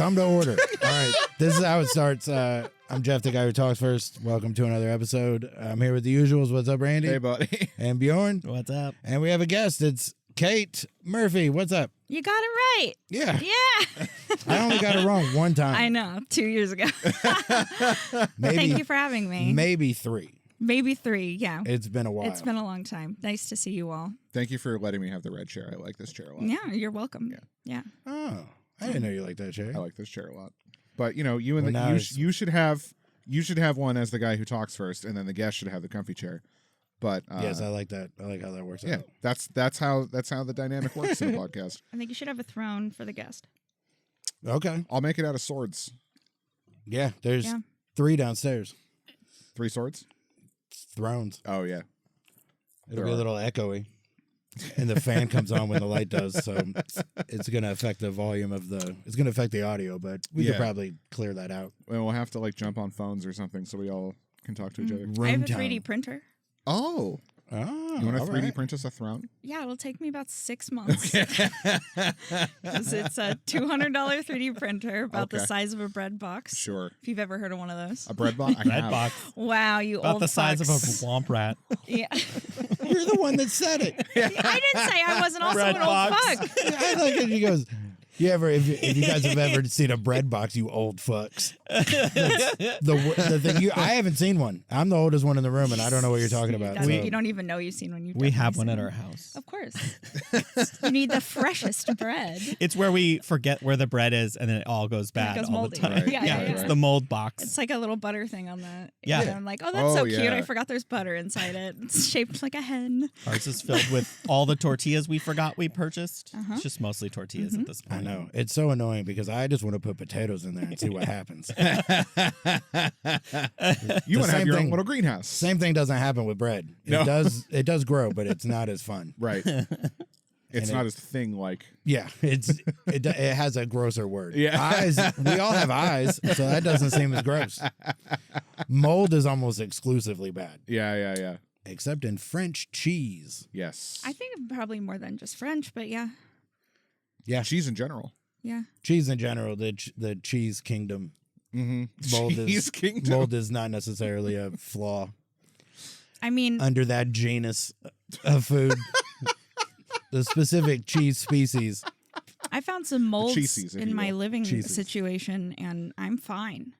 Come to order. All right. This is how it starts. I'm Geoff, the guy who talks first. Welcome to another episode. I'm here with the usuals. What's up, Randy? Hey, buddy. And Bjorn. What's up? And we have a guest. It's Kate Murphy. What's up? You got it right. Yeah. Yeah. I only got it wrong one time. I know. 2 years ago. Maybe, Thank you for having me. Maybe 3. Maybe 3. Yeah. It's been a while. It's been a long time. Nice to see you all. Thank you for letting me have the red chair. I like this chair a lot. Yeah. You're welcome. Yeah. Oh, I didn't know you liked that chair. I like this chair a lot. But you know, you and Well, you should have one as the guy who talks first, and then the guest should have the comfy chair. But yes, I like that. I like how that works yeah, out. that's how the dynamic works in a podcast. I think you should have a throne for the guest. Okay. I'll make it out of swords. Yeah, there's 3 downstairs. 3 swords? Thrones. Oh yeah. It'll be a little echoey. And the fan comes on when the light does, so it's going to affect the volume of it's going to affect the audio, but we could probably clear that out. Well, we'll have to like jump on phones or something so we all can talk to each other. Room I have a tone. 3D printer. Oh. You want to 3D print us a throne? Yeah, it'll take me about 6 months. Because it's a $200 3D printer about the size of a bread box. Sure. If you've ever heard of one of those. A bread box? Bread box. Wow, you About old the size of a fucks. womp rat. Yeah. You're the one that said it. I didn't say I wasn't also Bread an old box. fuck. I like it. He goes, if you guys have ever seen a bread box, you old fucks. The thing I haven't seen one. I'm the oldest one in the room, and I don't know what you're talking about. You don't even know you've seen one. We have one at our house. Of course. You need the freshest bread. It's where we forget where the bread is, and then it all goes bad goes all moldy. the time. Right. Yeah, It's the mold box. It's like a little butter thing on the. Yeah. And I'm like, oh, that's so cute. yeah. I forgot there's butter inside it. It's shaped like a hen. Ours is filled with all the tortillas we forgot we purchased. It's just mostly tortillas at this point. I know. It's so annoying because I just want to put potatoes in there and see what happens. You want to have your own thing. little greenhouse. Same thing doesn't happen with bread. No. It does grow, but it's not as fun. Right. It's not as thing-like. Yeah, it has a grosser word. Yeah. Eyes. We all have eyes, so that doesn't seem as gross. Mold is almost exclusively bad, Yeah. except in French cheese. Yes. I think probably more than just French, but yeah. Yeah, Cheese in general. Yeah. cheese in general. The cheese kingdom. Cheese kingdom. Mold is not necessarily a flaw I mean, under that genus of food. The specific cheese species. I found some molds cheesies, if in you my will. living Cheeses. situation, and I'm fine.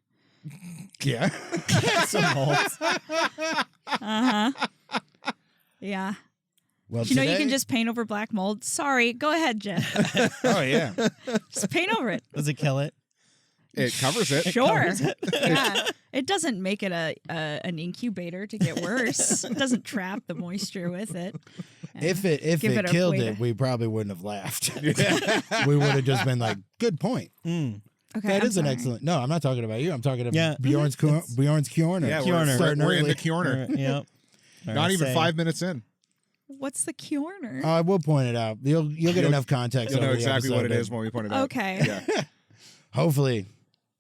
Yeah. Some molds. Yeah. Well, You know, you today- can just paint over black mold. Sorry. Go ahead, Jeff. Oh yeah. Just paint over it. Does it kill it? It covers it. Sure. Yeah. It doesn't make it an incubator to get worse. It doesn't trap the moisture with it. If it Give it a killed way it, to- we probably wouldn't have laughed. We would have just been like, "Good point." Okay, That I'm is an sorry. excellent. No, I'm not talking about you. I'm talking about Yeah. Bjorn's Corner. Yeah, Kjorner. we're in the early. Kjorner. Yep. Not even 5 minutes in. What's the Kjorner? I will point it out. You'll get enough context. You'll know over the exactly what it episode is that- when we point it out. Okay. Yeah. Hopefully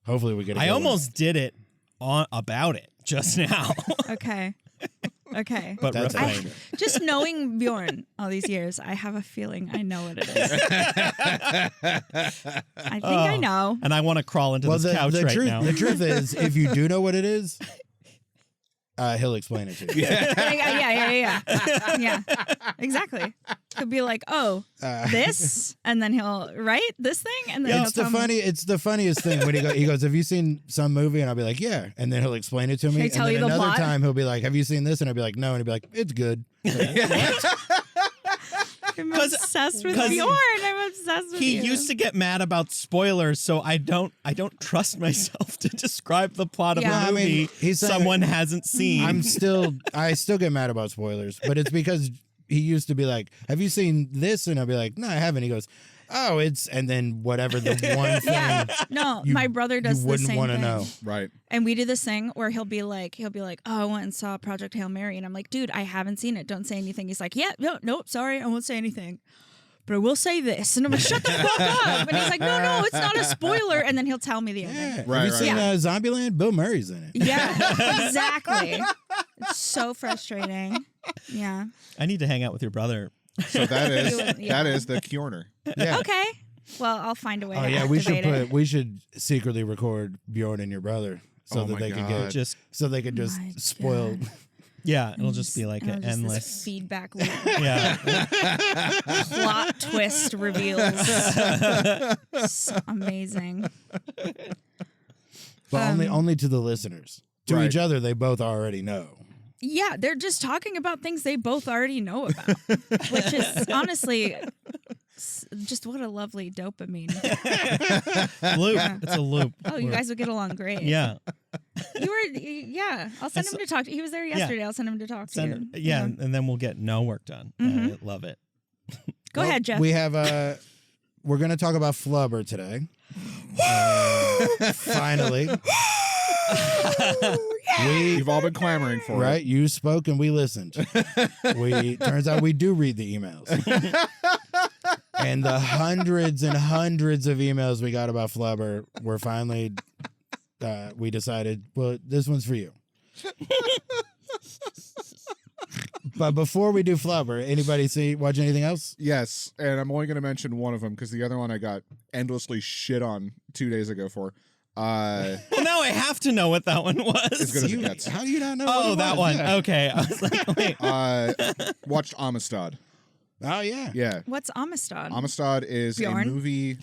we get. I almost did it about it just now. Okay. Okay. But That's refrain. extra. Just knowing Bjorn all these years, I have a feeling I know what it is. I think I know. And I want to crawl into this couch right now. The truth is, if you do know what it is, he'll explain it to you. Yeah. Exactly. He'll be like, "Oh, this," and then he'll write this thing, and then It's he'll tell me. It's the funniest thing when he goes, "Have you seen some movie?" And I'll be like, "Yeah," and then he'll explain it to me. Can I And tell then you the another plot? time he'll be like, "Have you seen this?" And I'll be like, "No," and he'll be like, "It's good." I'm obsessed with 'cause Bjorn. I'm obsessed with He you. used to get mad about spoilers, so I don't trust myself to describe the plot of Yeah. a I movie mean, he's saying- someone hasn't seen. I still get mad about spoilers, but it's because he used to be like, "Have you seen this?" And I'll be like, "No, I haven't." He goes, "Oh, it's," and then whatever the one thing Yeah. No, you- my brother does you the wouldn't same want to thing. know. Right. And we do this thing where he'll be like, "Oh, I went and saw Project Hail Mary," and I'm like, "Dude, I haven't seen it. Don't say anything." He's like, "Yeah, nope, sorry, I won't say anything. But I will say this," and I'm like, "Shut the fuck up!" And he's like, "No, it's not a spoiler." And then he'll tell me the ending. Yeah. Right, Have you seen right. Zombieland? Bill Murray's in it. Yeah, exactly. It's so frustrating. Yeah. I need to hang out with your brother. So that is Yeah. that is the Kjorner. Yeah. Okay. Well, I'll find a way Oh to yeah, activate it. we should secretly record Bjorn and your brother so Oh that my they can God. get Just My spoil. God. yeah, it'll just be like It'll an just this endless. feedback loop. Yeah, Plot twist reveals. So amazing. But only to the listeners. To Right. each other, they both already know. Yeah, they're just talking about things they both already know about, which is honestly just what a lovely dopamine. loop. Yeah. It's a loop. Oh, you guys would get along great. Yeah. Yeah. I'll send him to talk to. He was there yesterday. I'll send him to talk to you. Yeah, and then we'll get no work done. I love it. Go ahead, Jeff. We have we're going to talk about Flubber today. Finally. You've all been clamoring for it. Right? You spoke and we listened. Turns out we do read the emails. And the hundreds and hundreds of emails we got about Flubber were finally, we decided, well, this one's for you. But before we do Flubber, anybody watch anything else? Yes, and I'm only going to mention one of them because the other one I got endlessly shit on 2 days ago for. Well, now I have to know what that one was. As good as it gets. How do you not know? what Oh, it that was? one. Yeah. Okay. I was like, wait. Watched Amistad. Oh, yeah. Yeah. What's Amistad? Amistad is Bjorn? a movie.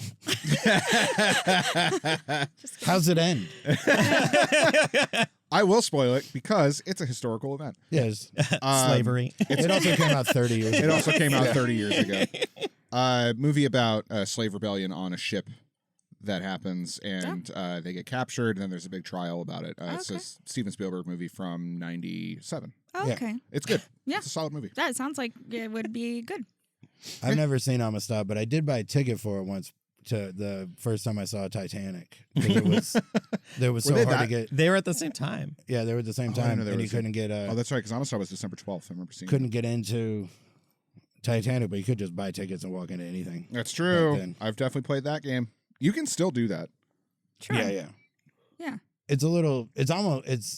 How's it end? I will spoil it because it's a historical event. Yes. Slavery. It also came out 30 years It ago. also came out 30 years ago. Movie about a slave rebellion on a ship that happens, and they get captured, and then there's a big trial about it. It's a Okay. Steven Spielberg movie from 97. Oh, Yeah. okay. It's good. Yeah. It's a solid movie. That sounds like it would be good. I've never seen Amistad, but I did buy a ticket for it once to the first time I saw Titanic. 'Cause it was Were so they hard to that- get. They were at the same time. Yeah, they were at the same Oh, I didn't time, know there and you was a- couldn't get Oh, that's right, because Amistad was December 12th. I remember seeing it. couldn't get into Titanic, but you could just buy tickets and walk into anything. That's true. then. I've definitely played that game. You can still do that. Sure. Yeah. Yeah. It's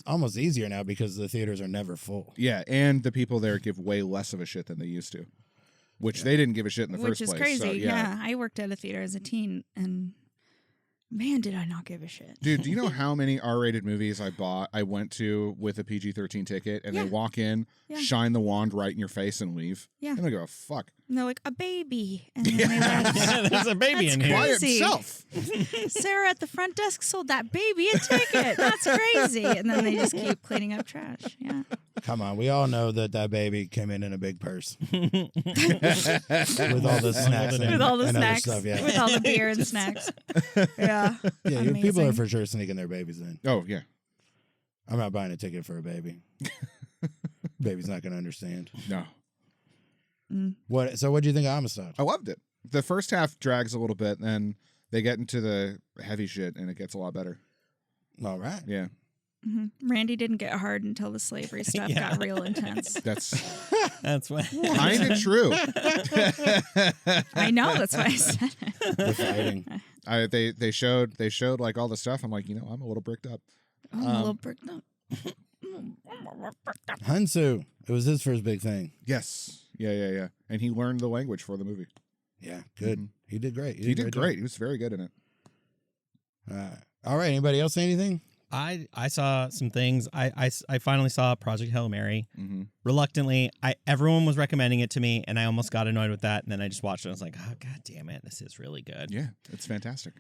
almost easier now because the theaters are never full. Yeah, and the people there give way less of a shit than they used to, which they didn't give a shit in the Which first is place. crazy. So, Yeah. I worked at a theater as a teen, and man, did I not give a shit. Dude, do you know how many R-rated movies I went to with a PG-13 ticket, and Yeah. they walk in, Yeah. shine the wand right in your face, and leave? Yeah. I don't give a fuck. And they're like, a baby. And then they left. There's a baby That's in here. By Crazy. himself. Sarah at the front desk sold that baby a ticket. That's crazy. And then they just keep cleaning up trash. Yeah. Come on, we all know that baby came in a big purse with all the snacks and, With all the and other snacks. stuff. Yeah, With all the beer and snacks. Yeah. yeah. Amazing. People are for sure sneaking their babies in. Oh, yeah. I'm not buying a ticket for a baby. Baby's not going to understand. No. What? So, what do you think of Amistad? I loved it. The first half drags a little bit, then they get into the heavy shit, and it gets a lot better. All right. Yeah. Randy didn't get hard until the slavery stuff Yeah. got real intense. That's That's what. kind of true. I know. That's why I said it. The fighting. They showed like all the stuff. I'm like, I'm a little bricked up. Oh, I'm a little bricked up. Hansu. It was his first big thing. Yes. Yeah. And he learned the language for the movie. Yeah, good. He did great. He did great. He was very good in it. All right. Anybody else say anything? I saw some things. I finally saw Project Hail Mary. Mm-hmm. Reluctantly, everyone was recommending it to me, and I almost got annoyed with that. And then I just watched it. I was like, oh, God damn it. This is really good. Yeah, it's fantastic.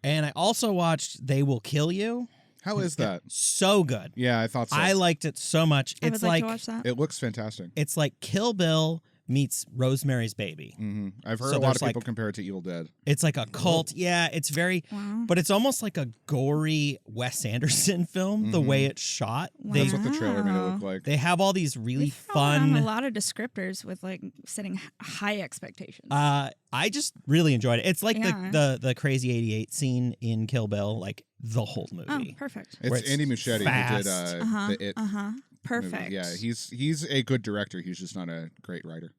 And I also watched They Will Kill You. How is that? So good. Yeah, I thought so. I liked it so much. I It's would like like to watch that. It looks fantastic. it's like Kill Bill meets Rosemary's Baby. Mm-hmm. I've heard So a lot there's, of people like- compare it to Evil Dead. It's like a cult. Yeah, it's very, Wow. but it's almost like a gory Wes Anderson film. The way it's shot. That's what the trailer made it Wow. look like. They have all these really We throw around a fun. lot of descriptors with like setting high expectations. I just really enjoyed it. It's like Yeah. the crazy 88 scene in Kill Bill, like the whole oh, movie. perfect. where It's Andy Muschietti who did fast. the It movie. Perfect. Yeah, he's a good director. He's just not a great writer.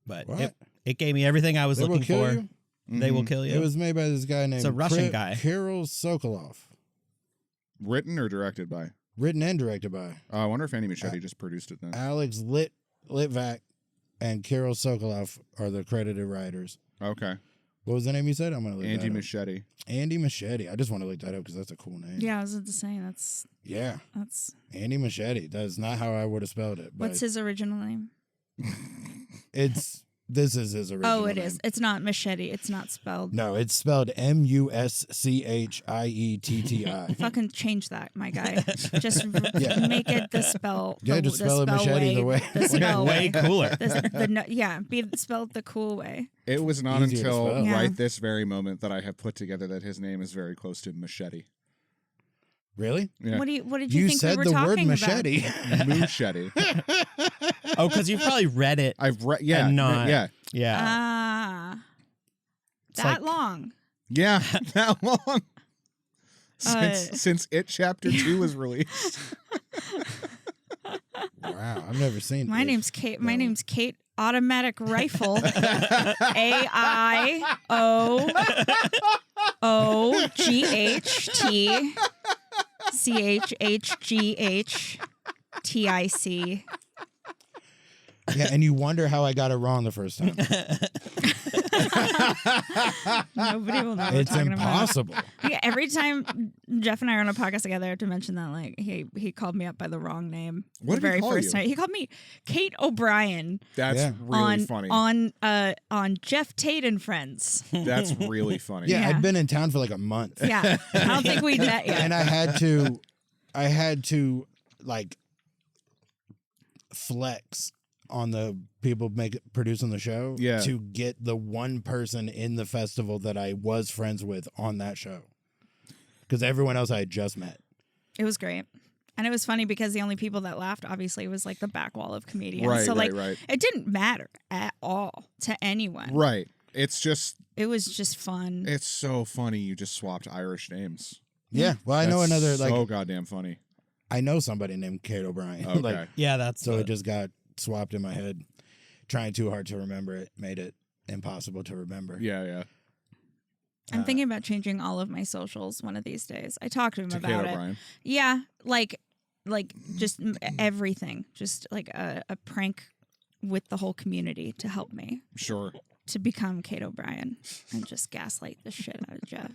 But What? it gave me everything I was They Will looking Kill for. You? They will kill you. It was made by this guy named a Russian guy. Kirill Sokolov. Written or directed by? Written and directed by I wonder if Andy Muschietti just produced it then. Alex Litvak and Kirill Sokolov are the credited writers. Okay. What was the name you said? I'm gonna look Andy that up. Machete. Andy Machete. I just want to look that up because that's a cool name. Yeah, I was just saying that's Andy Machete. That's not how I would have spelled it. But what's his original name? This is his original. Oh, it name. is. It's not machete. It's not spelled. No, it's spelled Muschietti. Fucking change that, my guy. Just Yeah. make it the spell. Yeah, just spell it machete the way. The spell Way cooler. Be spelled the cool way. It was not Easier to until spell. Yeah. right this very moment that I have put together that his name is very close to Machete. Really? Yeah. What did you think said we were the word talking machete. Machete. Oh, because you've probably read it. I've read. Yeah. And not- Yeah. Yeah. Ah, It's that like- long. Yeah. That long. Uh, Since It Chapter 2 was released. Wow, I've never seen. My it. name's Kate. My No. name's Kate. Automatic Rifle. AIOOGHTCHHGHTIC. Yeah, and you wonder how I got it wrong the first time. Nobody will know what we're It's talking impossible. about. Yeah, every time Jeff and I are on a podcast together, I have to mention that like he called me up by the wrong name. What the did he very call first you? time. He called me Kate O'Brien That's Yeah. really funny. on Geoff Tate and Friends. That's really funny. Yeah, Yeah. I'd been in town for like a month. Yeah. I don't think we met yet. And I had to like flex on the people producing the show Yeah. to get the one person in the festival that I was friends with on that show. Because everyone else I had just met. It was great. And it was funny because the only people that laughed, obviously, was like the back wall of comedians. Right, so like right. it didn't matter at all to anyone. Right. It's just, It was just fun. it's so funny you just swapped Irish names. Yeah. Well, I know That's another, so like, goddamn funny. I know somebody named Kate O'Brien. Okay. Like, Yeah, that's so it just got swapped in my head. Trying too hard to remember it made it impossible to remember. Yeah. I'm thinking about changing all of my socials one of these days. I talked to him To about Kate it. O'Brien. Yeah, like just everything, just like a prank with the whole community to help me Sure. to become Kate O'Brien and just gaslight the shit out of Jeff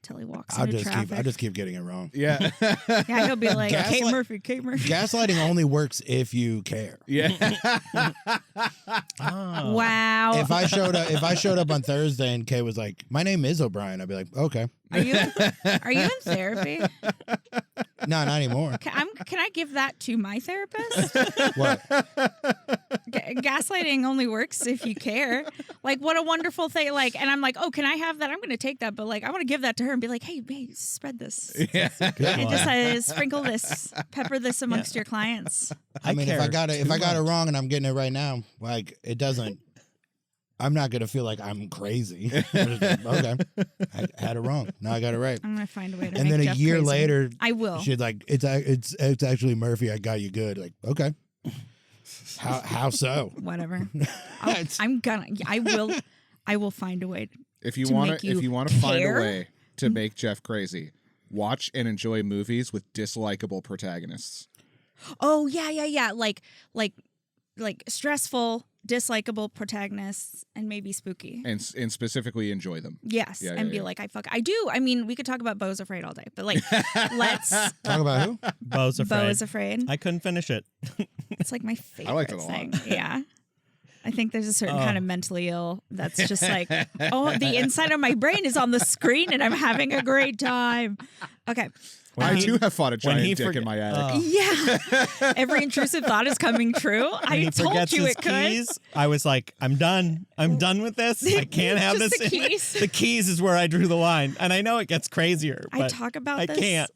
till he walks I'll into just traffic. keep getting it wrong. Yeah. Yeah, he'll be like Kate Gaslight- Murphy. Gaslighting only works if you care. Yeah. Oh. Wow. If I showed up on Thursday and Kay was like, "My name is O'Brien," I'd be like, "Okay." Are you in therapy? No, not anymore. Can I give that to my therapist? What? Gaslighting only works if you care. Like, what a wonderful thing. Like, and I'm like, oh, can I have that? I'm going to take that, but like, I want to give that to her and be like, hey, spread this. Yeah. And just sprinkle this, pepper this amongst your clients. I mean, if care I got it too much. wrong and I'm getting it right now, like it doesn't. I'm not gonna feel like I'm crazy. I'm just like, okay, I had it wrong. Now I got it right. I'm going to find a way to And make then a Jeff year crazy. later, I will. she's like, "It's actually Murphy. I got you good." Like, okay. How so? Whatever. It's- I will find a way. If you To want make to, you if you want to find a care? way to make Jeff crazy, watch and enjoy movies with dislikable protagonists. Oh, yeah. Like stressful, dislikable protagonists and maybe spooky. And specifically enjoy them. Yes, Yeah, and yeah, be yeah. like, I do. I mean, we could talk about Beau's Afraid all day, but like, let's. Talk about who? Beau's afraid. Beau is Afraid. I couldn't finish it. It's like my favorite liked it a lot. thing. Yeah. I think there's a certain Oh. kind of mentally ill that's just like, oh, the inside of my brain is on the screen and I'm having a great time. Okay. I too have fought a when he giant dick in my attic. Yeah. Every intrusive thought is coming true. When I he told forgets you his it could. keys, I was like, I'm done. I'm done with this. I can't have Just this. the in- keys. The keys is where I drew the line. And I know it gets crazier. I But talk about I this. can't.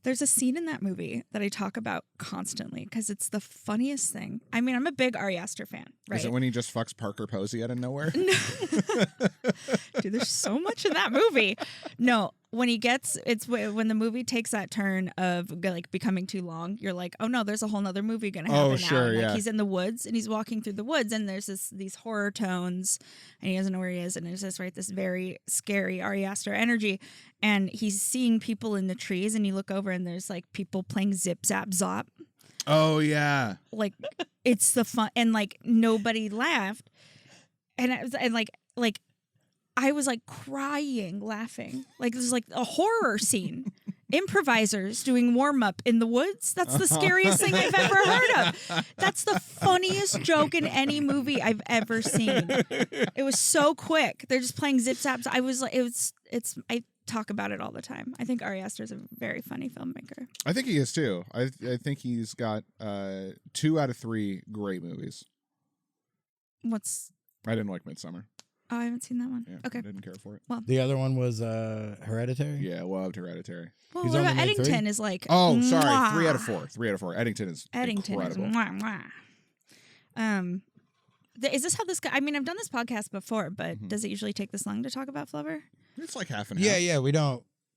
There's a scene in that movie that I talk about constantly because it's the funniest thing. I mean, I'm a big Ari Aster fan, right? Is it when he just fucks Parker Posey out of nowhere? Dude, there's so much in that movie. No, when when the movie takes that turn of like becoming too long, you're like, oh no, there's a whole nother movie gonna happen now. sure, And, like, yeah. he's in the woods and he's walking through the woods and there's these horror tones and he doesn't know where he is and there's this very scary Ari Aster energy and he's seeing people in the trees and you look over and there's like people playing Zip Zap Zop. Oh yeah. Like it's the fun and like nobody laughed and I was and like I was like crying, laughing. Like this is like a horror scene. Improvisers doing warm up in the woods. That's the scariest thing I've ever heard of. That's the funniest joke in any movie I've ever seen. It was so quick. They're just playing zip zaps. I was like, I talk about it all the time. I think Ari Aster's a very funny filmmaker. I think he is too. I think he's got 2 out of 3 great movies. I didn't like Midsummer. Oh, I haven't seen that one. Yeah, Okay. I didn't care for it. The other one was Hereditary. Yeah, loved Hereditary. Well, He's what only about made 3? Eddington is like. Oh, sorry, mwah. 3 out of 4. 3 out of 4. Eddington is Eddington incredible. is mwah, mwah. Is this how this guy? I mean, I've done this podcast before, but does it usually take this long to talk about Flubber? It's like half and half. Yeah.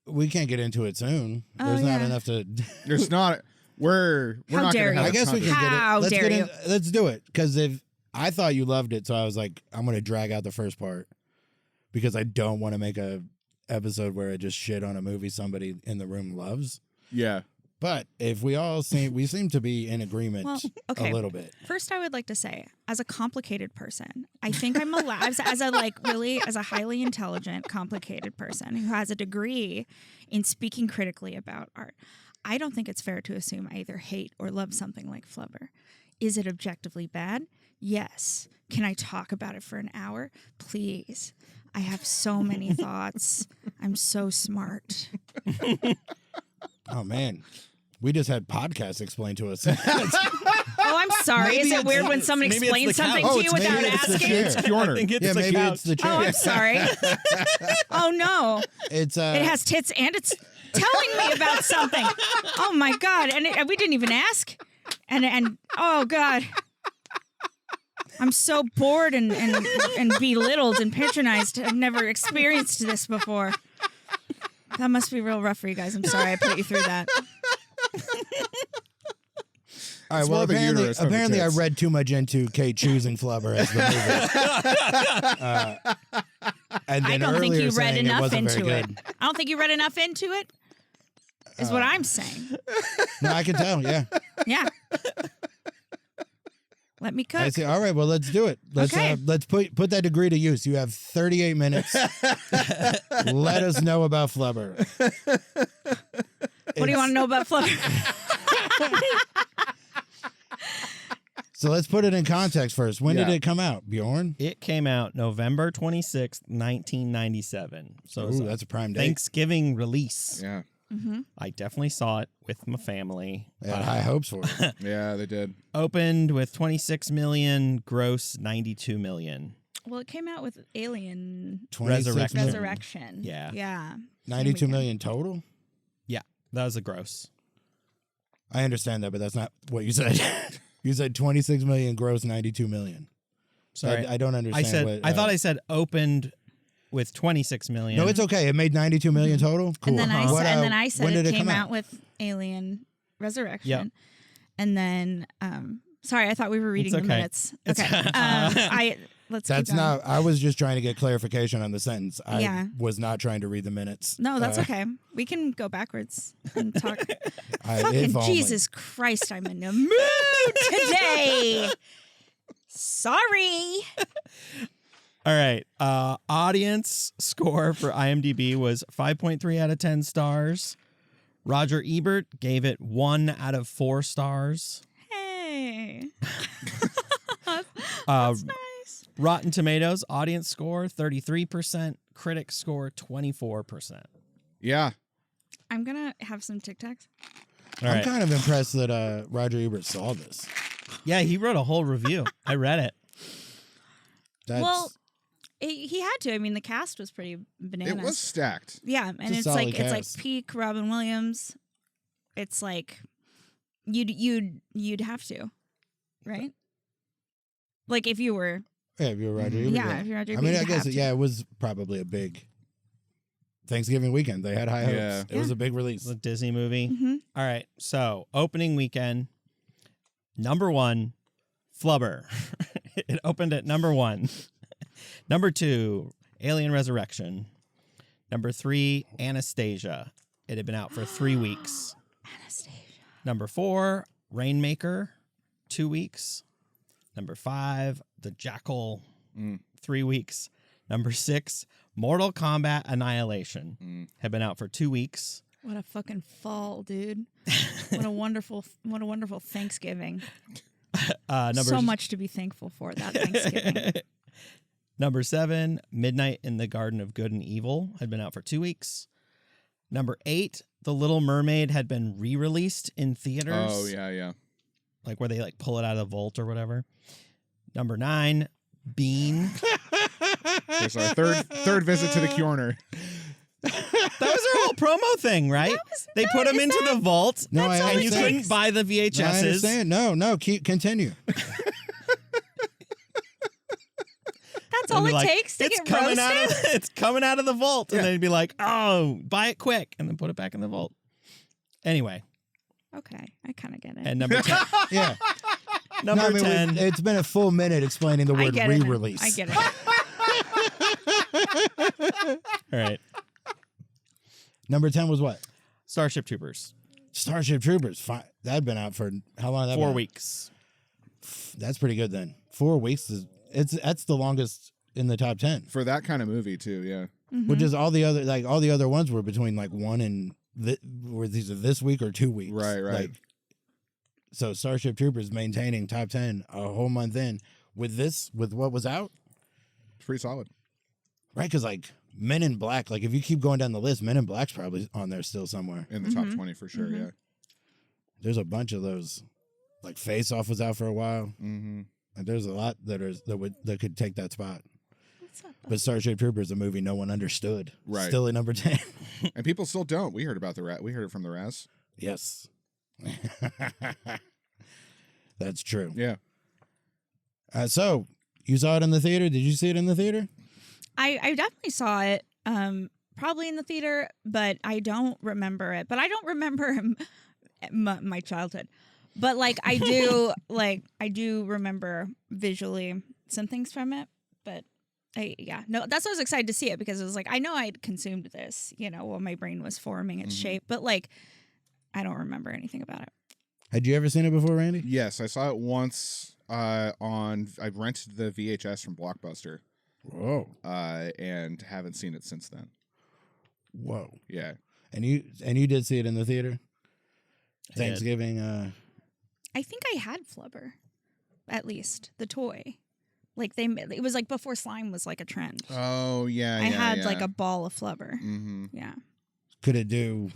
We can't get into it soon. Oh, There's not yeah. enough to. There's not. We're How not dare going to have I guess a we ton can of- get it. How Let's dare get you. in, let's do it because if I thought you loved it, so I was like, I'm gonna drag out the first part because I don't want to make a episode where I just shit on a movie somebody in the room loves. Yeah. But if we seem to be in agreement Well, okay. a little bit. First, I would like to say, as a complicated person, I think I'm allowed as a highly intelligent, complicated person who has a degree in speaking critically about art. I don't think it's fair to assume I either hate or love something like Flubber. Is it objectively bad? Yes. Can I talk about it for an hour? Please. I have so many thoughts. I'm so smart. Oh man, we just had podcasts explained to us. Oh, I'm sorry. Maybe Is it it's- weird when someone maybe it's explains the something couch. to you without maybe it's the asking? chair. It's Bjorn. I think it's Yeah, the maybe couch. it's the chair. Oh, I'm sorry. Oh no. It's It has tits and it's telling me about something. Oh my god! And we didn't even ask. And oh god, I'm so bored and belittled and patronized. I've never experienced this before. That must be real rough for you guys. I'm sorry I put you through that. all right. It's Well, more the uterus than the apparently, I tits. read too much into Kate choosing Flubber as the movie. And I then don't think earlier you read saying enough wasn't into very it. good. I don't think you read enough into it. Is what I'm saying. No, I can tell. Yeah, Yeah. Let me cook. I see. All right. Well, let's do it. Okay. Let's put that degree to use. You have 38 minutes. Let us know about Flubber. What do you want to know about Flubber? So let's put it in context first. When did Yeah. it come out, Bjorn? It came out November 26th, 1997. So it's Ooh, that's a prime date. Thanksgiving release. Yeah. I definitely saw it with my family. I had high hopes for it. Yeah, they did. Opened with 26 million, gross 92 million. Well, it came out with Alien 26 Resurrection. million. Resurrection. Yeah. Yeah. 92 million total? Yeah, that was a gross. I understand that, but that's not what you said. You said 26 million gross 92 million. Sorry, I don't understand. I thought I said opened with 26 million. No, it's okay. It made 92 million total. Cool. And then I What, said, and then I said when it did came come out with Alien Resurrection. Yep. And then sorry, I thought we were reading It's the okay. minutes. Okay. Let's That's keep going. not. I was just trying to get clarification on the sentence. I Yeah. was not trying to read the minutes. No, that's okay. We can go backwards and talk. If Fucking only. Jesus Christ, I'm in a mood today. Sorry. All right. Audience score for IMDb was 5.3 out of 10 stars. Roger Ebert gave it 1 out of 4 stars. Hey. Uh, That's nice. Rotten Tomatoes audience score 33%, critic score 24%. Yeah. I'm going to have some Tic Tacs. All I'm right. kind of impressed that Roger Ebert saw this. Yeah, he wrote a whole review. I read it. That's, Well, he had to. I mean, the cast was pretty bananas. It was stacked. Yeah, and a it's solid like cast. peak Robin Williams. It's like you'd have to, right? Like if you were, yeah, if you're Roger Ebert. yeah, if you're Roger I Ebert, mean, you'd I guess have to. it was probably a big Thanksgiving weekend. They had high hopes. Yeah. It was a big release. It's a Disney movie. Mhm. All right. So, opening weekend, number 1, Flubber. It opened at number 1. Number 2, Alien Resurrection. Number 3, Anastasia. It had been out for 3 weeks. Anastasia. Number 4, Rainmaker, 2 weeks. Number 5, The Jackal, 3 weeks. Number 6, Mortal Kombat Annihilation had been out for 2 weeks. What a fucking fall, dude. What a wonderful Thanksgiving. So much to be thankful for that Thanksgiving. Number 7, Midnight in the Garden of Good and Evil had been out for 2 weeks. Number 8, The Little Mermaid had been re-released in theaters. Oh, yeah. Like where they like pull it out of the vault or whatever. Number 9, Bean. There's our third visit to the corner. That was their whole promo thing, right? They put them into the vault, No, I and you understand. couldn't buy the VHSs. No, I understand. No, continue. That's all it takes to get roasted? It's coming out of the vault. And they'd be like, oh, buy it quick. And then put it back in the vault. Anyway. Okay, I kind of get it. And number 10. Yeah. Number 10. It's been a full minute explaining the word re-release. I get it. All right. Number 10 was what? Starship Troopers. Starship Troopers. That had been out for how long? 4 weeks. That's pretty good then. 4 weeks that's the longest in the top 10. For that kind of movie, too, yeah. Mm-hmm. Which is all the other ones were between like 1 and were these this week or 2 weeks. Right. Like, so Starship Troopers maintaining top 10 a whole month in with what was out. It's pretty solid. Right, because like Men in Black, like if you keep going down the list, Men in Black's probably on there still somewhere. In the top 20 for sure, yeah. There's a bunch of those. Like Face Off was out for a while. Mm-hmm. And there's a lot that could take that spot. But Starship Troopers, a movie no one understood. Right. Still at number 10. And people still don't. We heard about we heard it from the Raz. Yes. That's true. Yeah. So you saw it in the theater? Did you see it in the theater? I definitely saw it, probably in the theater, but I don't remember it. But I don't remember my childhood. But like I do remember visually some things from it. But that's why I was excited to see it, because it was like I know I'd consumed this, while my brain was forming its shape. But like I don't remember anything about it. Had you ever seen it before, Randy? Yes, I saw it once I rented the VHS from Blockbuster. Whoa. And haven't seen it since then. Whoa. Yeah. And you did see it in the theater? Thanksgiving. I think I had Flubber, at least the toy. Like it was like before slime was like a trend. Oh yeah. I had like a ball of Flubber. Mm-hmm. Yeah. Could it do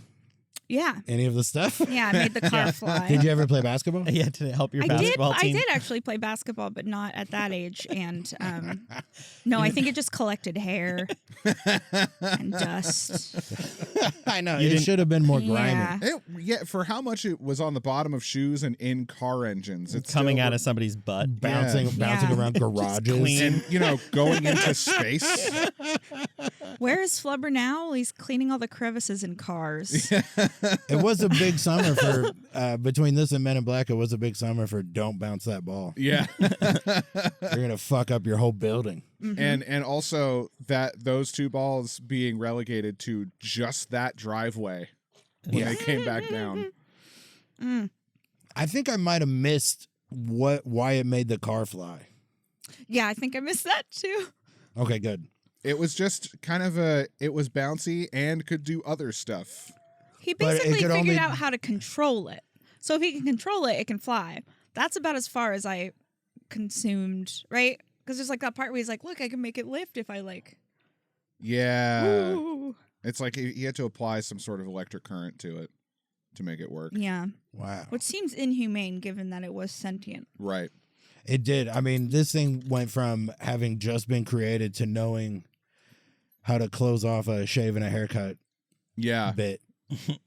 Yeah. any of the stuff? Yeah, I made the car fly. Did you ever play basketball? Yeah, did it help your basketball team? I did actually play basketball, but not at that age. And no, I think it just collected hair and dust. I know. It should have been more grimy. Yeah. For how much it was on the bottom of shoes and in car engines, it's coming still out of somebody's butt. Bouncing around garages. and going into space. Where is Flubber now? He's cleaning all the crevices in cars. It was a big summer for between this and Men in Black. It was a big summer for don't bounce that ball. Yeah. You're gonna fuck up your whole building. Mm-hmm. And also that those two balls being relegated to just that driveway when they came back down. I think I might have missed why it made the car fly. Yeah, I think I missed that too. Okay, good. It was just kind of it was bouncy and could do other stuff. He But it basically could figured only- out how to control it. So if he can control it, it can fly. That's about as far as I consumed, right? Because there's like that part where he's like, look, I can make it lift if I like. Yeah. Ooh. It's like he had to apply some sort of electric current to it to make it work. Yeah. Wow. Which seems inhumane given that it was sentient. Right. It did. I mean, this thing went from having just been created to knowing how to close off a shave and a haircut Yeah. bit.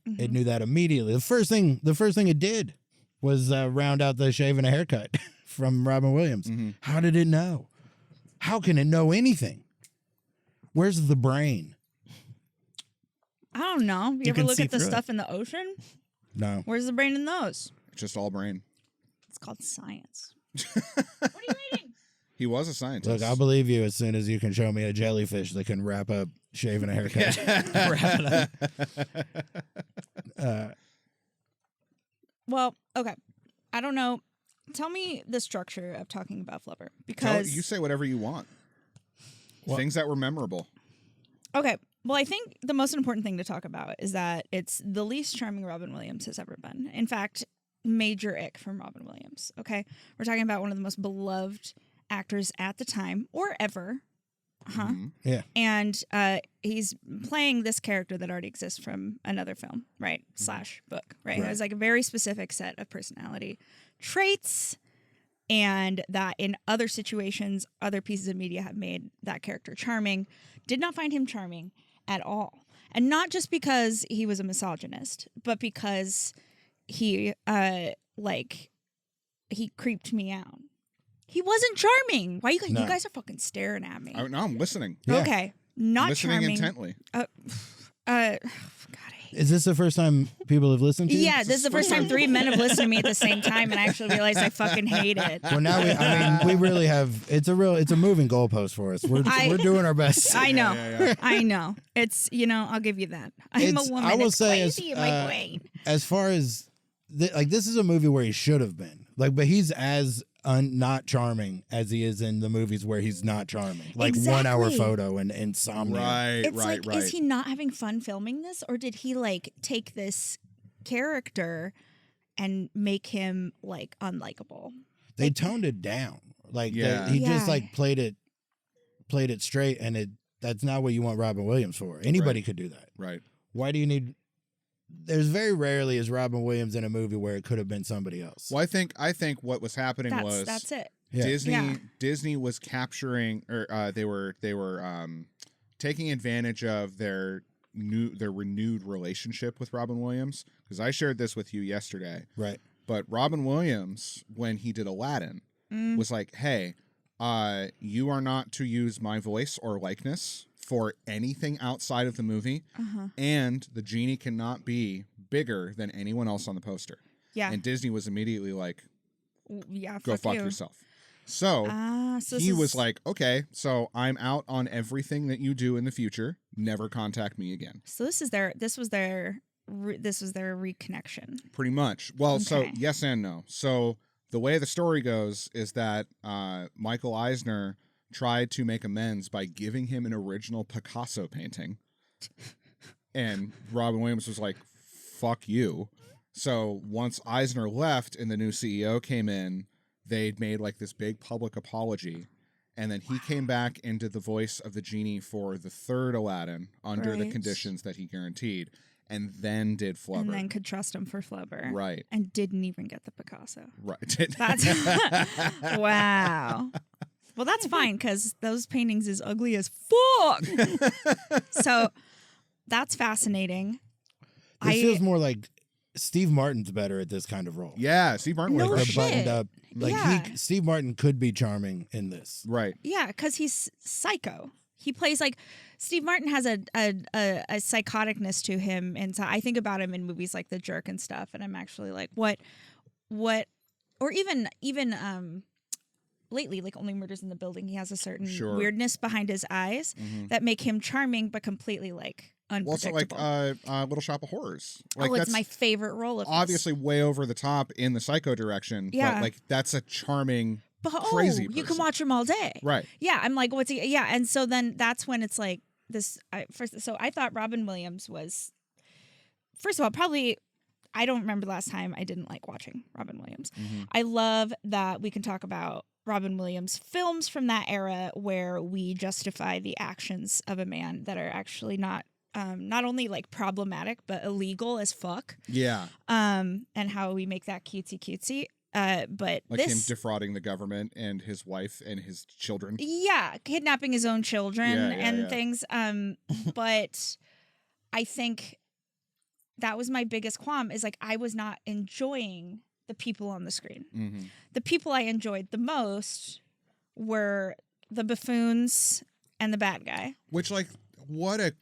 It knew that immediately. The first thing it did was round out the shave and a haircut from Robin Williams. Mm-hmm. How did it know? How can it know anything? Where's the brain? I don't know. You ever can look see at the through it. stuff in the ocean? No. Where's the brain in those? Just all brain. It's called science. What are you reading? He was a scientist. Look, I'll believe you as soon as you can show me a jellyfish that can wrap up shave and a haircut. Well, okay. I don't know. Tell me the structure of talking about Flubber, because You say whatever you want. Things that were memorable. Okay. Well, I think the most important thing to talk about is that it's the least charming Robin Williams has ever been. In fact, major ick from Robin Williams. Okay. We're talking about one of the most beloved actors at the time or ever. Yeah. And he's playing this character that already exists from another film, right? / book, right? It has like a very specific set of personality traits, and that in other situations, other pieces of media have made that character charming. Did not find him charming at all. And not just because he was a misogynist, but because he he creeped me out. He wasn't charming. Why you guys are fucking staring at me? No, I'm listening. Yeah. Okay, not Listening charming. intently. God, I hate Is this the first time people have listened to you? Yeah, this is the first time 3 men have listened to me at the same time, and I actually realized I fucking hate it. Well, now we really have. It's a moving goalpost for us. We're doing our best. I know, Yeah. I know. It's I'll give you that. I'm a woman. I will it's say, crazy in my brain. as far as this is a movie where he should have been but he's as not charming as he is in the movies where he's not charming, like 1 Hour Exactly. Photo and Insomnia. It's is he not having fun filming this, or did he take this character and make him unlikable? They toned it down. He Yeah. just played it straight, and that's not what you want Robin Williams for. Anybody could do that. Right. Why do you need? There's very rarely is Robin Williams in a movie where it could have been somebody else. Well, I think what was happening That's it. Yeah. Disney was capturing, or they were taking advantage of their renewed relationship with Robin Williams, because I shared this with you yesterday. Right. But Robin Williams, when he did Aladdin, was like, "Hey, you are not to use my voice or likeness for anything outside of the movie, and the genie cannot be bigger than anyone else on the poster." Yeah. And Disney was immediately like, Yeah. "Go fuck you. yourself." So So he was like, "Okay, so I'm out on everything that you do in the future. Never contact me again." So this was their reconnection. Pretty much. Well, so Okay. yes and no. So the way the story goes is that Michael Eisner tried to make amends by giving him an original Picasso painting. And Robin Williams was like, "Fuck you." So once Eisner left and the new CEO came in, they'd made this big public apology. And then he came back and did the voice of the genie for the third Aladdin under the Right. conditions that he guaranteed, and then did Flubber. And then could trust him for Flubber. Right. And didn't even get the Picasso. Right. That's wow. Well, that's fine, because those paintings is ugly as fuck. So that's fascinating. This feels more like Steve Martin's better at this kind of role. Yeah, Steve Martin No was The great. shit. buttoned up. Yeah. Steve Martin could be charming in this. Right. Yeah, because he's psycho. He plays Steve Martin has a psychoticness to him, and so I think about him in movies like The Jerk and stuff, and I'm actually like, what, or even lately, Only Murders in the Building, he has a certain Sure. weirdness behind his eyes that make him charming, but completely Also, unpredictable. Little Shop of Horrors. It's that's my favorite role of this. obviously way over the top in the psycho direction. Yeah. But that's a charming, But crazy you can person. watch him all day. Right. Yeah, I'm like, what's he? Yeah, and so then that's when it's like this. So I thought Robin Williams was, first of all, probably. I don't remember the last time I didn't like watching Robin Williams. I love that we can talk about Robin Williams films from that era where we justify the actions of a man that are actually not only problematic but illegal as fuck. Yeah. And how we make that cutesy. But Like this, him defrauding the government and his wife and his children. yeah, kidnapping his own children and yeah. things. But I think that was my biggest qualm, is I was not enjoying the people on the screen. Mm-hmm. The people I enjoyed the most were the buffoons and the bad guy. Which, what a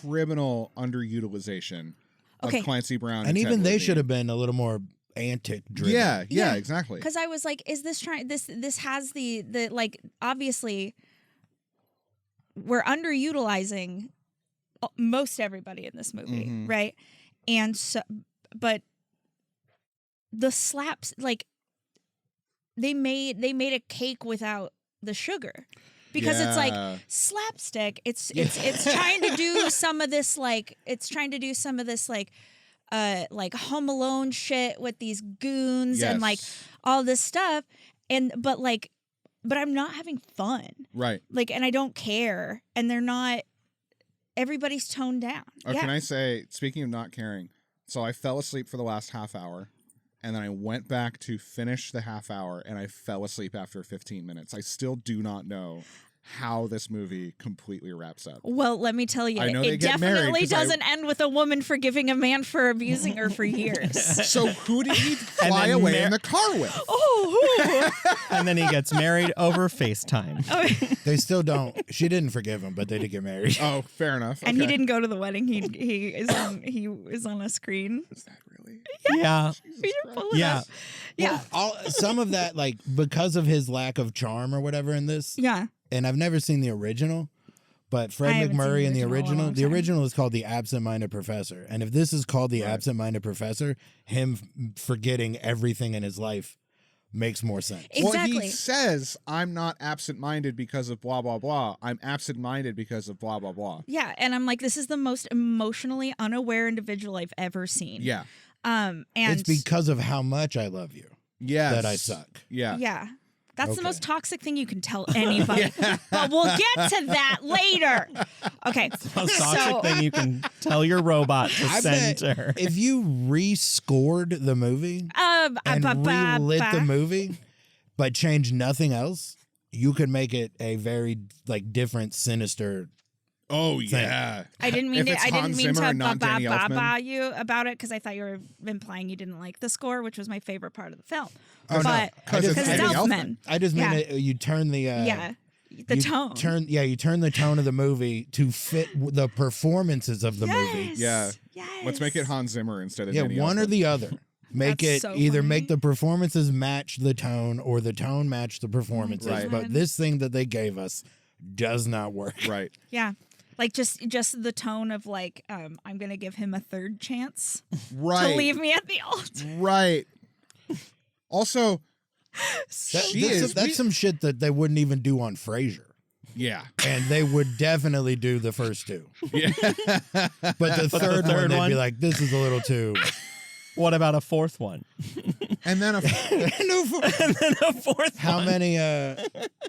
criminal underutilization Okay. of Clancy Brown. And even Ted they Whitney. should have been a little more antic driven. Yeah, exactly. Because I was like, is this trying? This has the obviously we're underutilizing most everybody in this movie, right? And so, but the slaps, they made a cake without the sugar. because it's like Yeah. slapstick. It's trying to do some of this like Home Alone shit with these goons and like Yes. all this stuff, but I'm not having fun. Right. Like, and I don't care, and they're not. Everybody's toned down. Oh, yeah. can I say, speaking of not caring, so I fell asleep for the last half hour, and then I went back to finish the half hour, and I fell asleep after 15 minutes. I still do not know how this movie completely wraps up. Well, let me tell you, I know they it get married definitely 'cause I- doesn't end with a woman forgiving a man for abusing her for years. So who did he fly then away in the car with? Oh, And then he gets married over FaceTime. They still don't. She didn't forgive him, but they did get married. Oh, fair enough. and he Okay. didn't go to the wedding. He is on a screen. Is that really? Yeah. We should pull it Yeah. up. Yeah, Some of that, like, because of his lack of charm or whatever in this, yeah. and I've never seen the original, but Fred I haven't seen McMurray in the the original in a original, long the time. original is called The Absent-Minded Professor. And if this is called The Right. Absent-Minded Professor, him forgetting everything in his life makes more sense. Well, Exactly. he says, I'm not absent-minded because of blah, blah, blah. I'm absent-minded because of blah, blah, blah. Yeah, and I'm like, this is the most emotionally unaware individual I've ever seen. Yeah. And It's because of how much I love you Yes. that I suck. Yeah. yeah. That's the Okay. most toxic thing you can tell anybody. But we'll get to that later. Okay. Most So- toxic thing you can tell your robot to I send bet to her. if you rescored the movie and relit the movie, but changed nothing else, you could make it a very like different, sinister. Oh, yeah. I didn't mean If to. it's I didn't Hans mean Zimmer to and not Danny Elfman. you about it because I thought you were implying you didn't like the score, which was my favorite part of the film. Oh, no. But 'Cause it's it's Danny Elfman. I just mean Yeah. you turn the Yeah, the you tone. you turn the tone of the movie to fit the performances of the movie. Yes. Yeah. Yes. Let's make it Hans Zimmer instead of Yeah, Danny one or Elfman. the other. Make That's it so either funny. make the performances match the tone or the tone match the performances. Right. But this thing that they gave us does not work. Right. Yeah. Like just the tone of like, I'm gonna give him a third chance Right. to leave me at the altar. Right. Also, That's some shit that they wouldn't even do on Frasier. yeah. And they would definitely do the first two. Yeah. But the third one, third they'd one? be like, this is a little too. What about a fourth one? And then And then a fourth How one. many,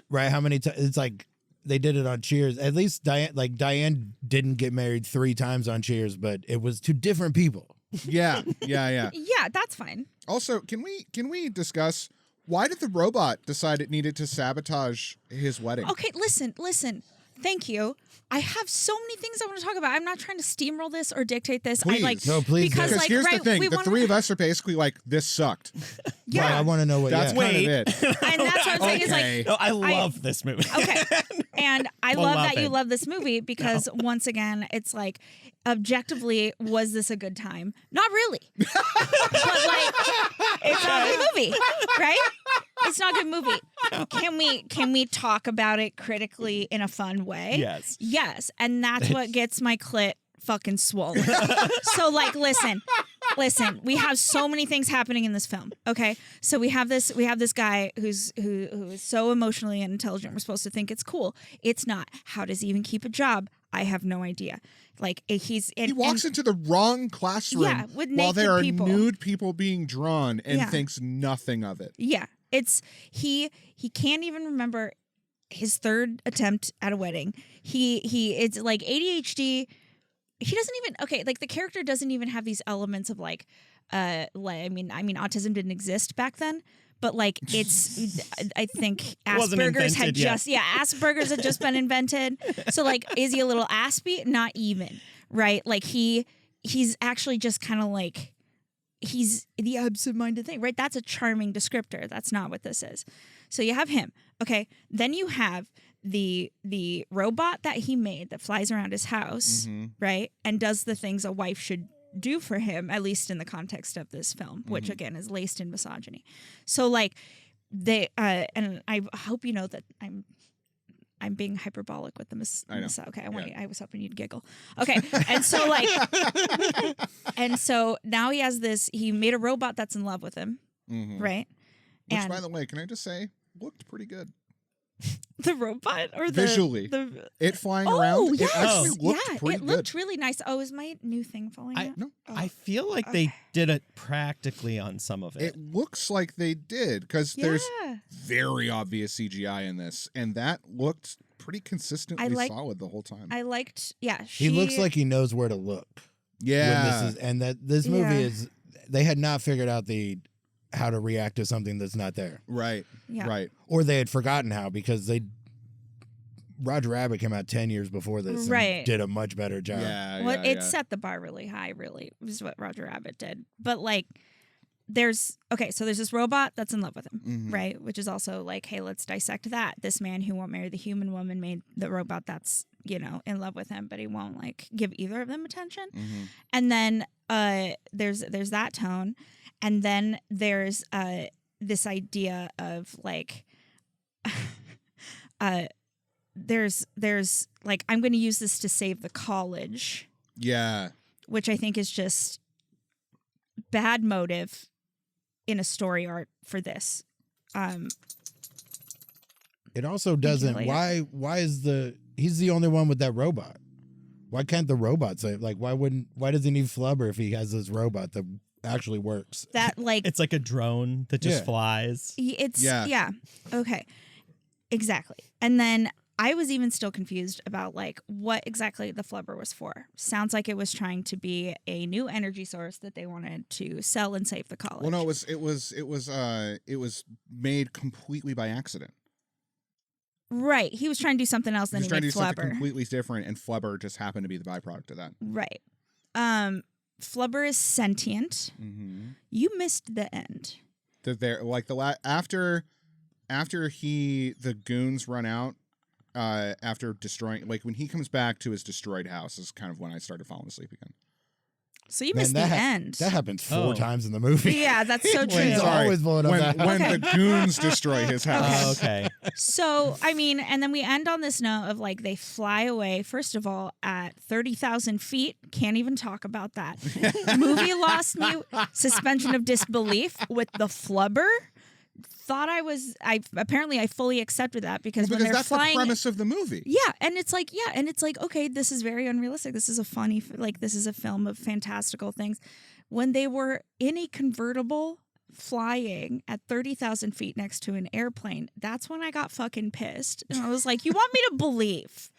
right? How many times? It's like they did it on Cheers. At least Diane didn't get married 3 times on Cheers, but it was to different people. yeah. Yeah. Yeah, that's fine. Also, can we discuss why did the robot decide it needed to sabotage his wedding? Okay, listen. Thank you. I have so many things I want to talk about. I'm not trying to steamroll this or dictate this. Please. I like No, please because do. Because like here's right, the thing: we the wanna- three of us are basically like, this sucked. Yeah, Right, I want to know what. That's Yeah. kind Wait. of it. and that's what I'm saying is like Okay. No, I love this movie. okay. And I Well, love that love you it. love this movie because once again, it's like objectively, was this a good time? Not really. But like it's not a good movie, right? It's not a good movie. Can we talk about it critically in a fun way? Yes. Yes. And that's what gets my clit fucking swollen. So like listen, we have so many things happening in this film. Okay. So we have this guy who is so emotionally intelligent. We're supposed to think it's cool. It's not. How does he even keep a job? I have no idea. Like he Walks into the wrong classroom Yeah, with while there naked are people. nude people being drawn and Yeah. thinks nothing of it. Yeah, it's he can't even remember his third attempt at a wedding. It's like ADHD. He doesn't even like the character doesn't even have these elements of like I mean autism didn't exist back then, but like it's I think Wasn't Asperger's had invented yet. Asperger's had just been invented. So like is he a little aspy? Not even, right? Like he's actually just kind of like he's the absent-minded thing, right? That's a charming descriptor. That's not what this is. So you have him. Okay. Then you have the robot that he made that flies around his house, right? And does the things a wife should do for him, at least in the context of this film, which again is laced in misogyny. So like they and I hope you know that I'm being hyperbolic with the I know. okay, Yeah. I was hoping you'd giggle. Okay. And so like and so now he made a robot that's in love with him, Mhm. right? Which, And by the way, can I just say, looked pretty good. The robot or the Visually. It flying Oh, around. yes. It actually looked yeah, pretty it good. looked really nice. Oh, is my new thing falling out? No. Oh. I feel like they did it practically on some of it. It looks like they did because there's Yeah. very obvious CGI in this, and that looked pretty consistently solid the whole time. I liked, He looks like he knows where to look. Yeah. And that this movie is, they had not figured out how to react to something that's not there. Right. Yeah. Right. Or they had forgotten how, because Roger Rabbit came out 10 years before this and Right. did a much better job. Yeah. Well, yeah, it set the bar really high, really, is what Roger Rabbit did. But like, there's this robot that's in love with him, Mhm. right? Which is also like, hey, let's dissect that. This man who won't marry the human woman made the robot that's, in love with him, but he won't like give either of them attention. Mhm. And then there's that tone, and then there's this idea of like there's like, I'm going to use this to save the college, Yeah. which I think is just bad motive in a story arc for this. It also doesn't. Later. Why is he's the only one with that robot? Why can't the robot say, like, why does he need Flubber if he has this robot that actually works? That like It's like a drone that just Yeah. flies. it's Yeah. yeah. Okay. Exactly. And then I was even still confused about like what exactly the Flubber was for. Sounds like it was trying to be a new energy source that they wanted to sell and save the college. Well, no, it was made completely by accident. Right. He was trying to do something else, He then was he trying to made do something Flubber. completely different, and Flubber just happened to be the byproduct of that. Right. Flubber is sentient. Mm-hmm. You missed the end. That they're like after the goons run out, after destroying, like when he comes back to his destroyed house is kind of when I started falling asleep again. So you Man, missed the end. That happens 4 Oh. times in the movie. Yeah, that's so When true. he's always blowing up when, that when Okay. the goons destroy his house. Oh, okay. So, I mean, and then we end on this note of like they fly away, first of all, at 30,000 feet. Can't even talk about that. Movie lost me suspension of disbelief with the Flubber. Thought I fully accepted that because when Because they're that's flying. the premise of the movie. Yeah, and it's like, okay, this is very unrealistic. This is this is a film of fantastical things. When they were in a convertible flying at 30,000 feet next to an airplane, that's when I got fucking pissed. And I was like, you want me to believe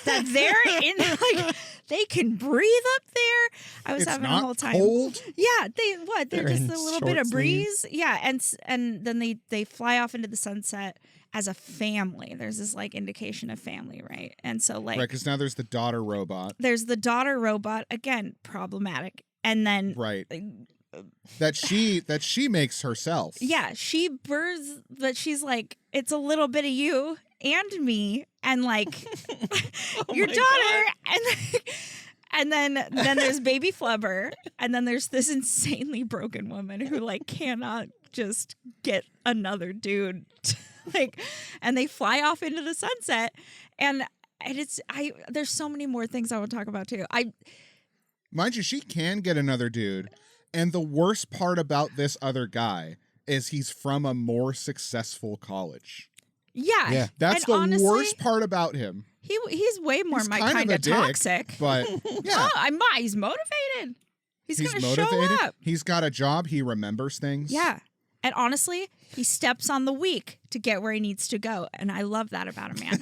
that they're in, like, they can breathe up there? I was It's having not a whole time. cold. Yeah, they're They're just in a little bit short of breeze. Yeah, and then they fly off into the sunset as a family. There's this like indication of family, right? And so like Right, because now there's the daughter robot. there's the daughter robot, again, problematic. And then Right. That she makes herself. yeah, she births, but she's like, it's a little bit of you and me, and like your my daughter, and then there's baby Flubber, and then there's this insanely broken woman who like cannot just get another dude, like, and they fly off into the sunset, and there's so many more things I would talk about too. Mind you, she can get another dude. And the worst part about this other guy is he's from a more successful college. Yeah. That's and the honestly, worst part about him. He's way more He's my kind kind of of a dick, toxic. But yeah, He's motivated. He's gonna motivated. show up. He's got a job. He remembers things. Yeah. And honestly, he steps on the weak to get where he needs to go. And I love that about a man.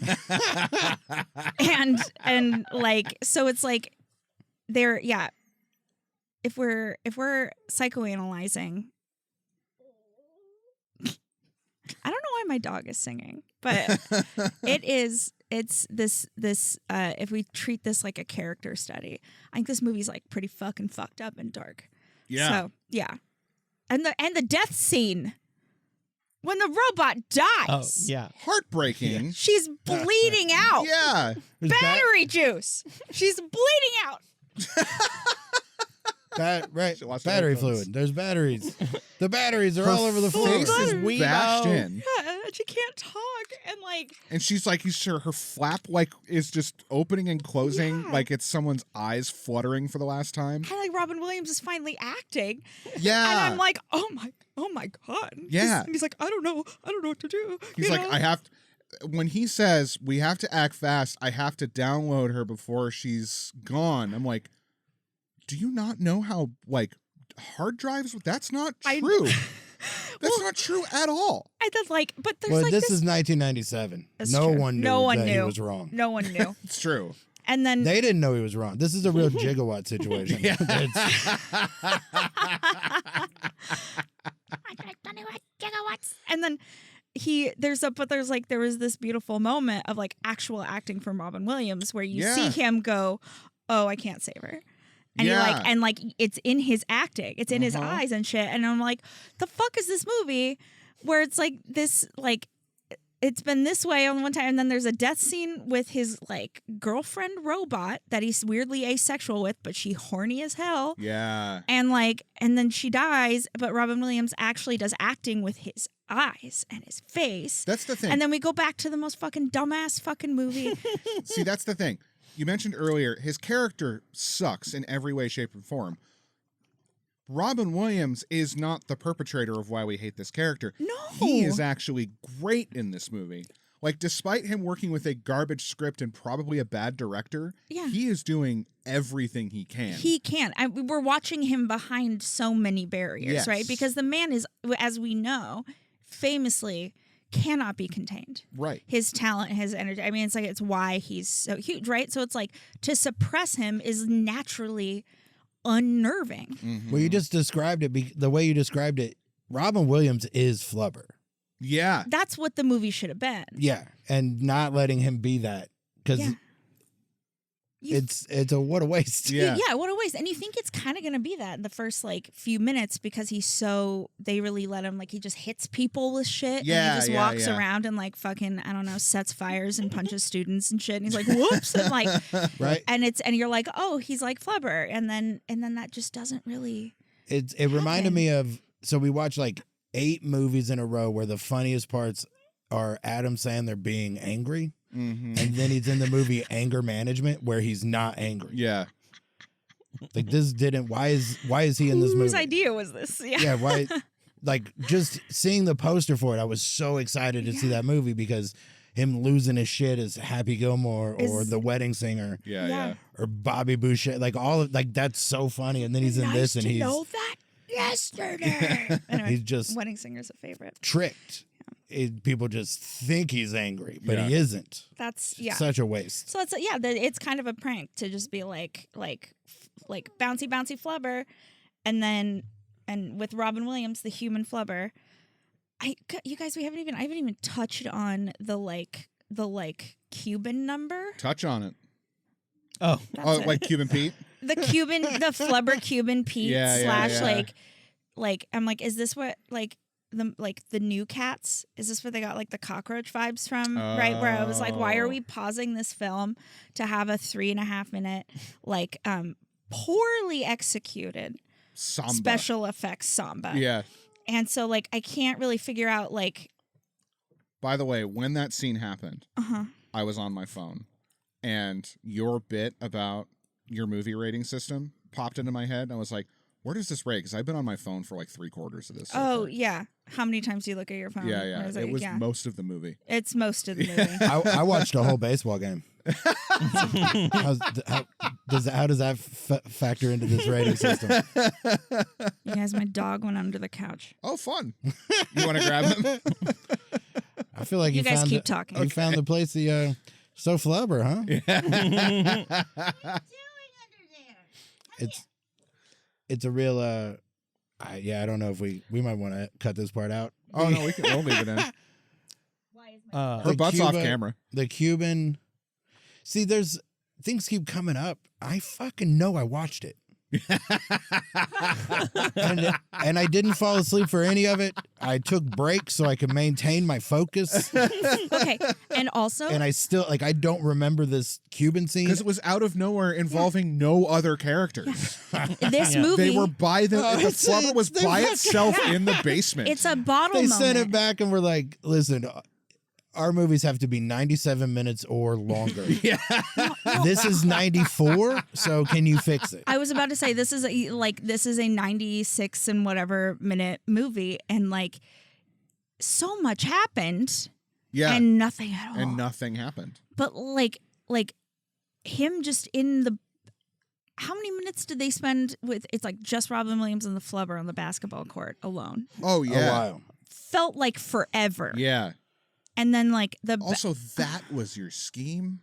and like, so it's like if we're psychoanalyzing, I don't know why my dog is singing, but it's this if we treat this like a character study, I think this movie's like pretty fucking fucked up and dark. Yeah. So yeah. And the death scene when the robot Oh, dies. yeah. Heartbreaking. She's bleeding out. Yeah. Battery juice. She's bleeding out. Right. She lost her Battery headphones. fluid. There's batteries. The batteries are Her all over the floor. face is Weebo. bashed in. Yeah, she can't talk and like And she's like, her flap like is just opening and closing Yeah. like it's someone's eyes fluttering for the last time. kind of like Robin Williams is finally acting. Yeah. And I'm like, oh my god. Yeah. He's like, I don't know what to do. He's you like, know? I have. when he says we have to act fast, I have to download her before she's gone. I'm like, do you not know how like hard drives? That's not true. That's not true at all. I thought like, but there's Well, like this is 1997. That's No true. one knew No one that he knew. was wrong. No one knew. It's true. And then They didn't know he was wrong. This is a real gigawatt situation. Yeah. and then there was this beautiful moment of like actual acting from Robin Williams where you see him go, "Oh, I can't save her." And you're like, and like it's in his acting, it's in his eyes and shit. And I'm like, the fuck is this movie where it's like this, like it's been this way on one time, and then there's a death scene with his like girlfriend robot that he's weirdly asexual with, but she horny as hell. Yeah. And like, and then she dies, but Robin Williams actually does acting with his eyes and his face. That's the thing. And then we go back to the most fucking dumbass fucking movie. See, that's the thing. You mentioned earlier, his character sucks in every way, shape, or form. Robin Williams is not the perpetrator of why we hate this character. No. He is actually great in this movie. Like, despite him working with a garbage script and probably a bad director, he is doing everything he can. He can. We're watching him behind so many barriers, right? Because the man is, as we know, famously cannot be contained. Right. His talent, his energy. I mean, it's like, it's why he's so huge, right? So it's like, to suppress him is naturally unnerving. Mm-hmm. Well, you just described it. The way you described it, Robin Williams is Flubber. Yeah. That's what the movie should have been. Yeah, and not letting him be that, because it's a what a waste. Yeah. Yeah, what a waste. And you think it's kind of going to be that in the first like few minutes because they really let him, like he just hits people with shit. Yeah, and he just walks around and like fucking, I don't know, sets fires and punches students and shit. And he's like, whoops. And like, Right. and you're like, oh, he's like Flubber. And then that just doesn't really. It reminded me of, so we watched like 8 movies in a row where the funniest parts are Adam Sandler being angry. Mm-hmm. And then he's in the movie Anger Management where he's not angry. Yeah. Like this didn't, why is he in this movie? Whose idea was this? Yeah. Yeah, why? Like just seeing the poster for it, I was so excited to see that movie because him losing his shit as Happy Gilmore or The Wedding Singer. Yeah. Or Bobby Boucher. Like all of, like that's so funny. And then he's in this and he's know that yesterday. Anyway, he's just Wedding Singer's a favorite. tricked. People just think he's angry, but Yeah. he isn't. That's Such a waste. So it's kind of a prank to just be like bouncy Flubber, and with Robin Williams, the human Flubber. You guys, I haven't even touched on the Cuban number. Touch on it. Oh, That's it. Like Cuban Pete? the Flubber Cuban Pete slash yeah. like I'm like, is this what the new Cats? Is this where they got like the cockroach vibes from? Right, where I was like, why are we pausing this film to have a 3.5 minute poorly executed Samba. special effects samba? Yeah. And so like I can't really figure out like. By the way, when that scene happened, I was on my phone, and your bit about your movie rating system popped into my head, and I was like, where does this rate? Because I've been on my phone for like 3/4 of this. So Oh far. yeah, how many times do you look at your phone? Yeah. Or is It was most of the movie. It's most of the movie. I watched a whole baseball game. How does that factor into this rating system? You guys, my dog went under the couch. Oh, fun. You want to grab him? I feel like You guys found keep talking. You found the place. So Flubber, huh? It's a real. I don't know if we might want to cut this part out. Oh, no, we'll leave it in. Her The butt's off Cuba- camera. The Cuban. See, there's things keep coming up. I fucking know I watched it. and I didn't fall asleep for any of it. I took breaks so I could maintain my focus. Okay, and also, And I still I don't remember this Cuban scene. Because it was out of nowhere involving no other characters. this Yeah. movie, They were by the Flubber was they by fucking- itself in the basement. it's a bottle They moment. sent it back and were like, "Listen, our movies have to be 97 minutes or longer. Yeah. This is 94, so can you fix it?" I was about to say this is a 96 and whatever minute movie, and like so much happened Yeah. And nothing at all. And nothing happened. But like him just in the, how many minutes did they spend with, it's like just Robin Williams and the Flubber on the basketball court alone. Oh, yeah. A while. Felt like forever. Yeah. And then like Also, that was your scheme?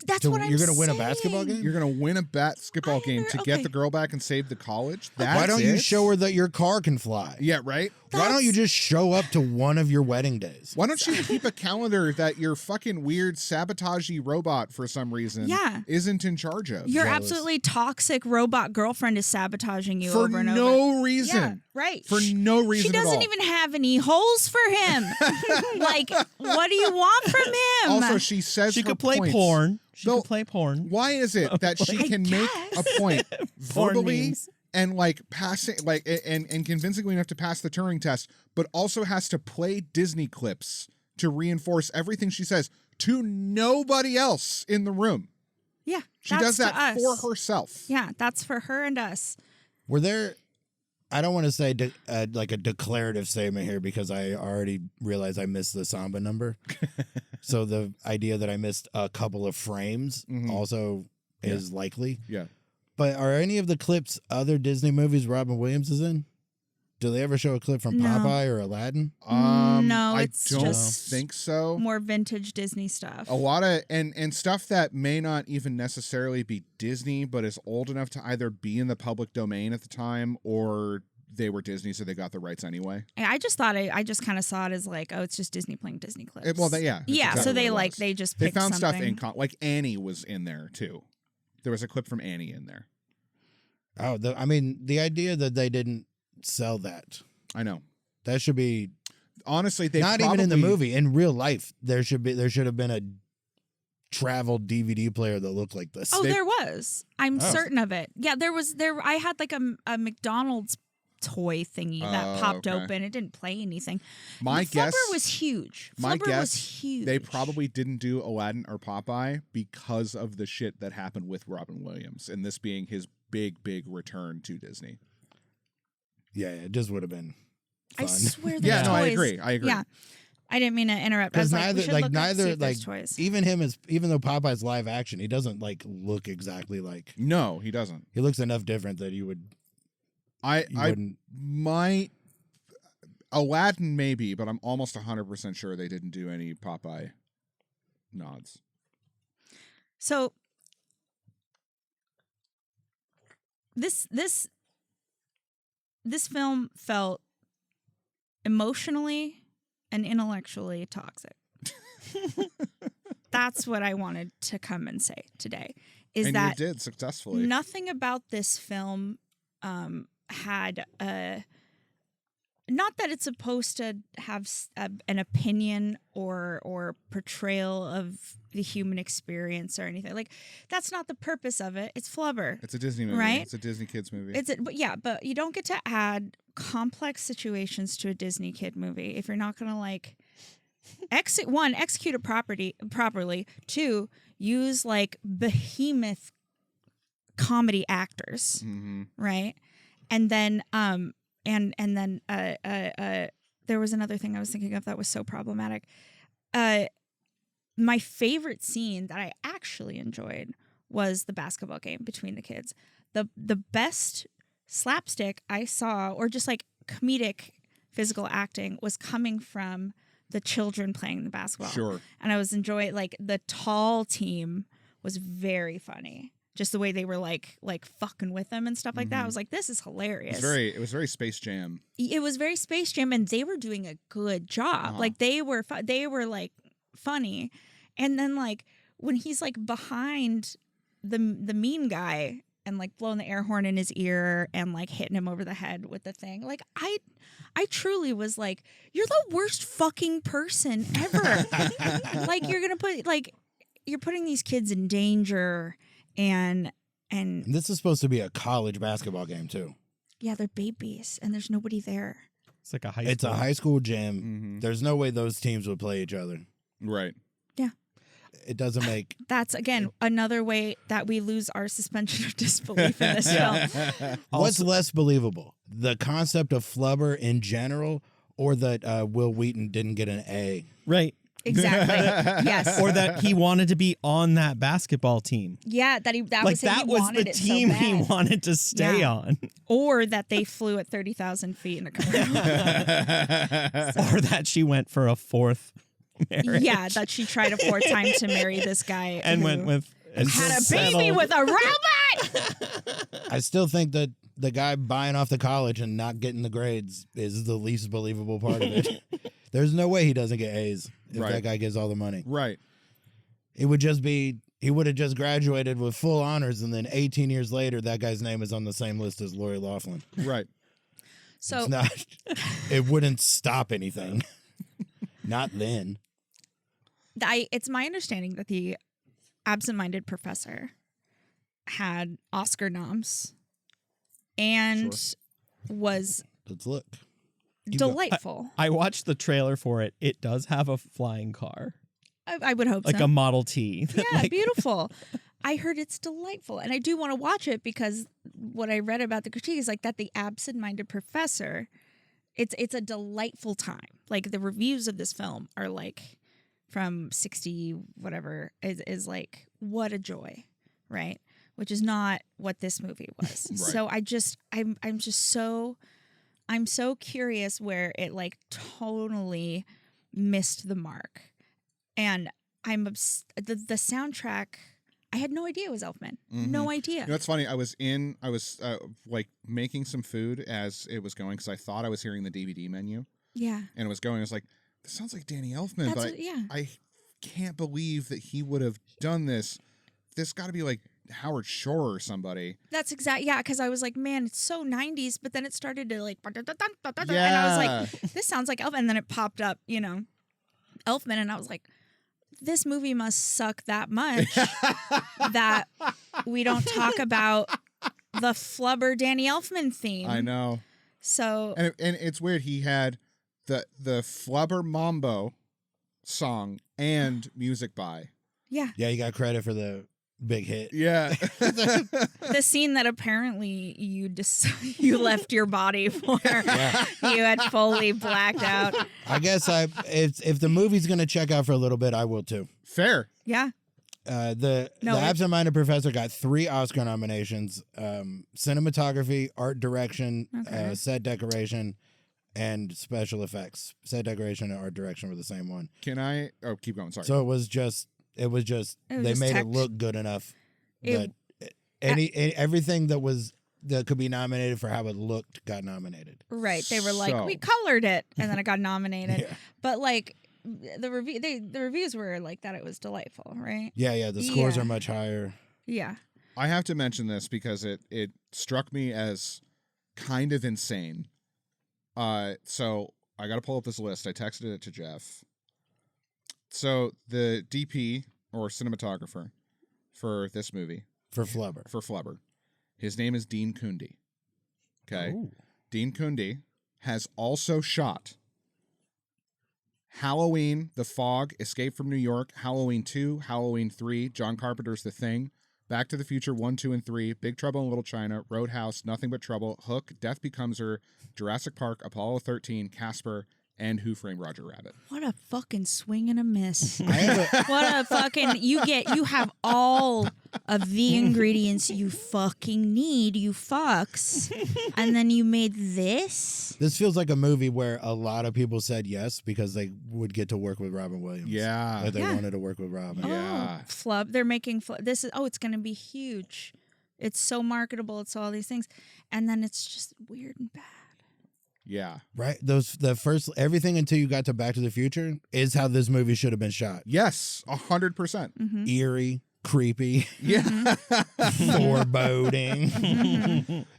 that's So what I'm you're saying. gonna win a basketball game? You're going to win a basketball game to get okay. the girl back and save the college? That's Why don't you it? show her that your car can fly? Yeah, right? Why don't you just show up to one of your wedding days? Why don't you keep a calendar that your fucking weird sabotagey robot for some reason isn't in charge of? Your Jealous. absolutely toxic robot girlfriend is sabotaging you for over and over. no reason. Yeah, right. For no reason She at doesn't all. even have any holes for him. Like, what do you want from him? Also, she says She her could play points. porn. She Though- could play porn. Why is it that she I can make a guess. point Porn verbally memes. and like passing like and convincingly enough to pass the Turing test, but also has to play Disney clips to reinforce everything she says to nobody else in the room? Yeah, She that's does that to us. for herself. Yeah, that's for her and us. Were there? I don't want to say like a declarative statement here because I already realized I missed the samba number. So the idea that I missed a couple of frames also is likely. Yeah. But are any of the clips other Disney movies Robin Williams is in? Do they ever show a clip from No. Popeye or Aladdin? No, I it's don't just think so. more vintage Disney stuff. A lot of and stuff that may not even necessarily be Disney, but is old enough to either be in the public domain at the time or they were Disney, so they got the rights anyway. I just thought I just kind of saw it as like, oh, it's just Disney playing Disney clips. Yeah. That's yeah. exactly So what they it like was. they just They picked found stuff something. in like Annie was in there too. There was a clip from Annie in there. Oh, I mean, the idea that they didn't sell that. I know. That should be Honestly, they not even in the probably- movie. In real life, there should have been a travel DVD player that looked like this. Oh, there was. I'm Oh. certain of it. Yeah, there was. I had like a McDonald's toy thingy that popped okay. open. It didn't play anything. My The guess Flubber was huge. My Flubber guess, was huge. they probably didn't do Aladdin or Popeye because of the shit that happened with Robin Williams, and this being his big return to Disney. Yeah, it just would have been I fun. swear. Those Yeah, no, I toys- agree. I agree. Yeah, I didn't mean to interrupt. I Because was like, we neither, should like look up to see neither, if there's like toys. even him is, even though Popeye's live action, he doesn't like look exactly like. No, he doesn't. He looks enough different that you I wouldn't. might Aladdin maybe, but I'm almost 100% sure they didn't do any Popeye nods. So this film felt emotionally and intellectually toxic. That's what I wanted to come and say today. Is And that you did successfully. nothing about this film had a, not that it's supposed to have an opinion or portrayal of the human experience or anything. Like, that's not the purpose of it. It's Flubber. It's a Disney movie. Right? It's a Disney kids movie. But you don't get to add complex situations to a Disney kid movie if you're not going to like execute it properly. Two, use like behemoth comedy actors, right? And then there was another thing I was thinking of that was so problematic. My favorite scene that I actually enjoyed was the basketball game between the kids. The best slapstick I saw, or just like comedic physical acting, was coming from the children playing the basketball. Sure. And I was enjoying, like, the tall team was very funny. Just the way they were like fucking with them and stuff like that. I was like, this is hilarious. It was very Space Jam. It was very Space Jam, and they were doing a good job. Like they were like funny. And then like when he's like behind the mean guy and like blowing the air horn in his ear and like hitting him over the head with the thing, like I truly was like, you're the worst fucking person ever. Like you're putting these kids in danger. And This is supposed to be a college basketball game too. yeah, they're babies and there's nobody there. It's like a high It's school. a high school gym. There's no way those teams would play each other. Right. Yeah. It doesn't make. That's again another way that we lose our suspension of disbelief in this film. What's less believable? The concept of Flubber in general, or that Will Wheaton didn't get an A Right. Exactly. Yes. Or that he wanted to be on that basketball team. Yeah, that Like was it. that He was wanted the it so team he bad. wanted to stay Yeah. on. Or that they flew at 30,000 feet in a car. Or that she went for a fourth marriage. Yeah, that she tried a fourth time to marry this guy And who went with and had a settled. baby with a robot. I still think that the guy buying off the college and not getting the grades is the least believable part of it. There's no way he doesn't get A's if Right. that guy gets all the money. Right. It would just be, he would have just graduated with full honors, and then 18 years later, that guy's name is on the same list as Lori Loughlin. Right. So It's not, it wouldn't stop anything. Not then. it's my understanding that the absent-minded professor had Oscar noms and was Let's look. delightful. I watched the trailer for it. It does have a flying car, I would hope like so. a Model T. Yeah, beautiful. I heard it's delightful, and I do want to watch it because what I read about the critique is like that the absent-minded professor, it's a delightful time. Like the reviews of this film are like from 60 whatever is like what a joy, right? Which is not what this movie was. Right. So I'm so curious where it like tonally missed the mark. And I'm the soundtrack. I had no idea it was Elfman. No idea. You know, it's funny. I was like making some food as it was going because I thought I was hearing the DVD menu, Yeah. and it was going. I was like, "This sounds like Danny Elfman," That's but what- yeah. I can't believe that he would have done this. This got to be like Howard Shore or somebody. That's exactly, yeah, because I was like, man, it's so 90s, but then it started to like, and I was like, this sounds like Elfman, and then it popped up, Elfman, and I was like, this movie must suck that much that we don't talk about the Flubber Danny Elfman theme. I know. So, And it's weird. He had the Flubber Mambo song and music by. yeah, Yeah, you got credit for the big hit. Yeah. the scene that apparently you left your body for, you had fully blacked out. I guess if the movie's gonna check out for a little bit, I will too. Fair. Yeah. The No, absent-minded professor got 3 Oscar nominations: cinematography, art direction, Okay. set decoration, and special effects. Set decoration and art direction were the same one. Can I? Oh, keep going. Sorry. So it was just It was they just made tech- it look good enough It- that everything that could be nominated for how it looked got nominated. Right. They were like, So- we colored it, and then it got nominated. Yeah. But like the reviews were like that it was delightful, right? Yeah, the scores Yeah. are much higher. Yeah. I have to mention this because it struck me as kind of insane. So I got to pull up this list. I texted it to Geoff. So the DP or cinematographer for this movie For Flubber. for Flubber, his name is Dean Cundy. Okay, Ooh. Dean Cundy has also shot Halloween, The Fog, Escape from New York, Halloween 2, Halloween 3, John Carpenter's The Thing, Back to the Future 1, 2, and 3, Big Trouble in Little China, Roadhouse, Nothing But Trouble, Hook, Death Becomes Her, Jurassic Park, Apollo 13, Casper, and Who Framed Roger Rabbit. What a fucking swing and a miss. I have What a fucking you have all of the ingredients you fucking need, you fucks. And then you made this? this feels like a movie where a lot of people said yes because they would get to work with Robin Williams. Yeah. Or they Yeah. wanted to work with Robin. Yeah. Oh, Flub. They're making this is it's gonna be huge. It's so marketable, it's all these things. And then it's just weird and bad. Yeah. Right? The first everything until you got to Back to the Future is how this movie should have been shot. Yes, 100%. Mm-hmm. Eerie, creepy, Yeah. foreboding.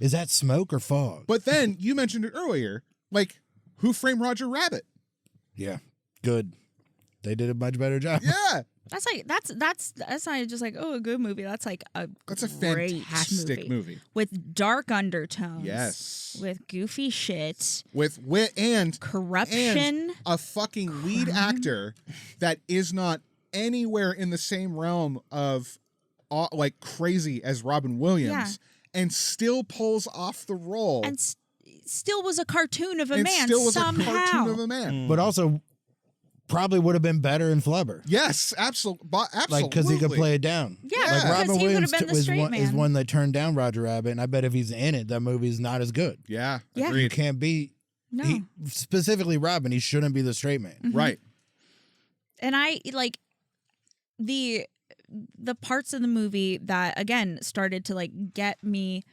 Is that smoke or fog? But then you mentioned it earlier, like Who Framed Roger Rabbit? Yeah. Good. They did a much better job. Yeah. That's like that's not just like a good movie. That's like That's a great fantastic movie. with dark undertones. Yes. With goofy shit, With wit and corruption. a fucking lead actor that is not anywhere in the same realm of like crazy as Robin Williams and still pulls off the role and still was a cartoon of a and man still was somehow. a cartoon of a man. But also probably would have been better in Flubber. Yes, absolutely. Like, because he could play it down. Yeah, Like, because Robin he would Williams have been the is straight is man. one that turned down Roger Rabbit, and I bet if he's in it, that movie's not as good. Yeah, Yeah. You agreed. can't be, No. he, specifically Robin, he shouldn't be the straight man. Mhm. Right. And I like the parts of the movie that again started to like get me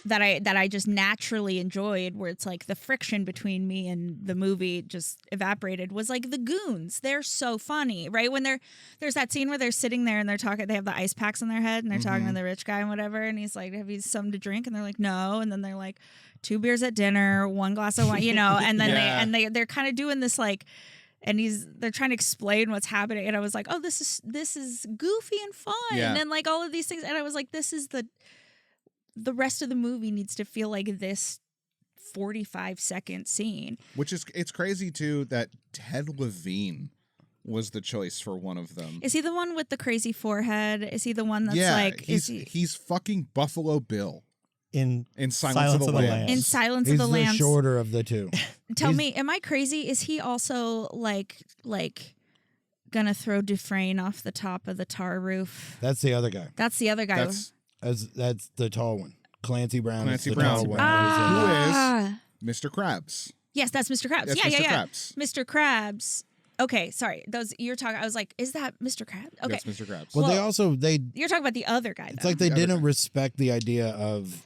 that I just naturally enjoyed, where it's like the friction between me and the movie just evaporated, was like the goons. They're so funny, right? When there's that scene where they're sitting there and they're talking, they have the ice packs on their head and they're talking to the rich guy and whatever, and he's like, have you something to drink? And they're like, no. And then they're like, 2 beers at dinner, 1 glass of wine, and then Yeah. they're kind of doing this like, and they're trying to explain what's happening, and I was like, oh, this is goofy and fun, Yeah. and like all of these things, and I was like, this is the rest of the movie needs to feel like this 45-second scene. Which is, it's crazy too that Ted Levine was the choice for one of them. Is he the one with the crazy forehead? Is he the one that's yeah, like, he's fucking Buffalo Bill in in Silence of the Lambs. in Silence He's of the Lambs? shorter of the two. Tell he's- me, am I crazy? Is he also like gonna throw Dufresne off the top of the tar roof? That's the other guy. That's the other guy. That's the tall one. Clancy Brown. Clancy is the Brown. tall one. Ah, Mr. Krabs. yes, that's Mr. Krabs. That's yeah, Mr. yeah. Krabs. Mr. Krabs. Okay, sorry. Those you're talking. I was like, is that Mr. Krabs? Okay, That's Mr. Krabs. Well, Well, they you're talking about the other guy. it's Though. like they The other didn't guy. respect the idea of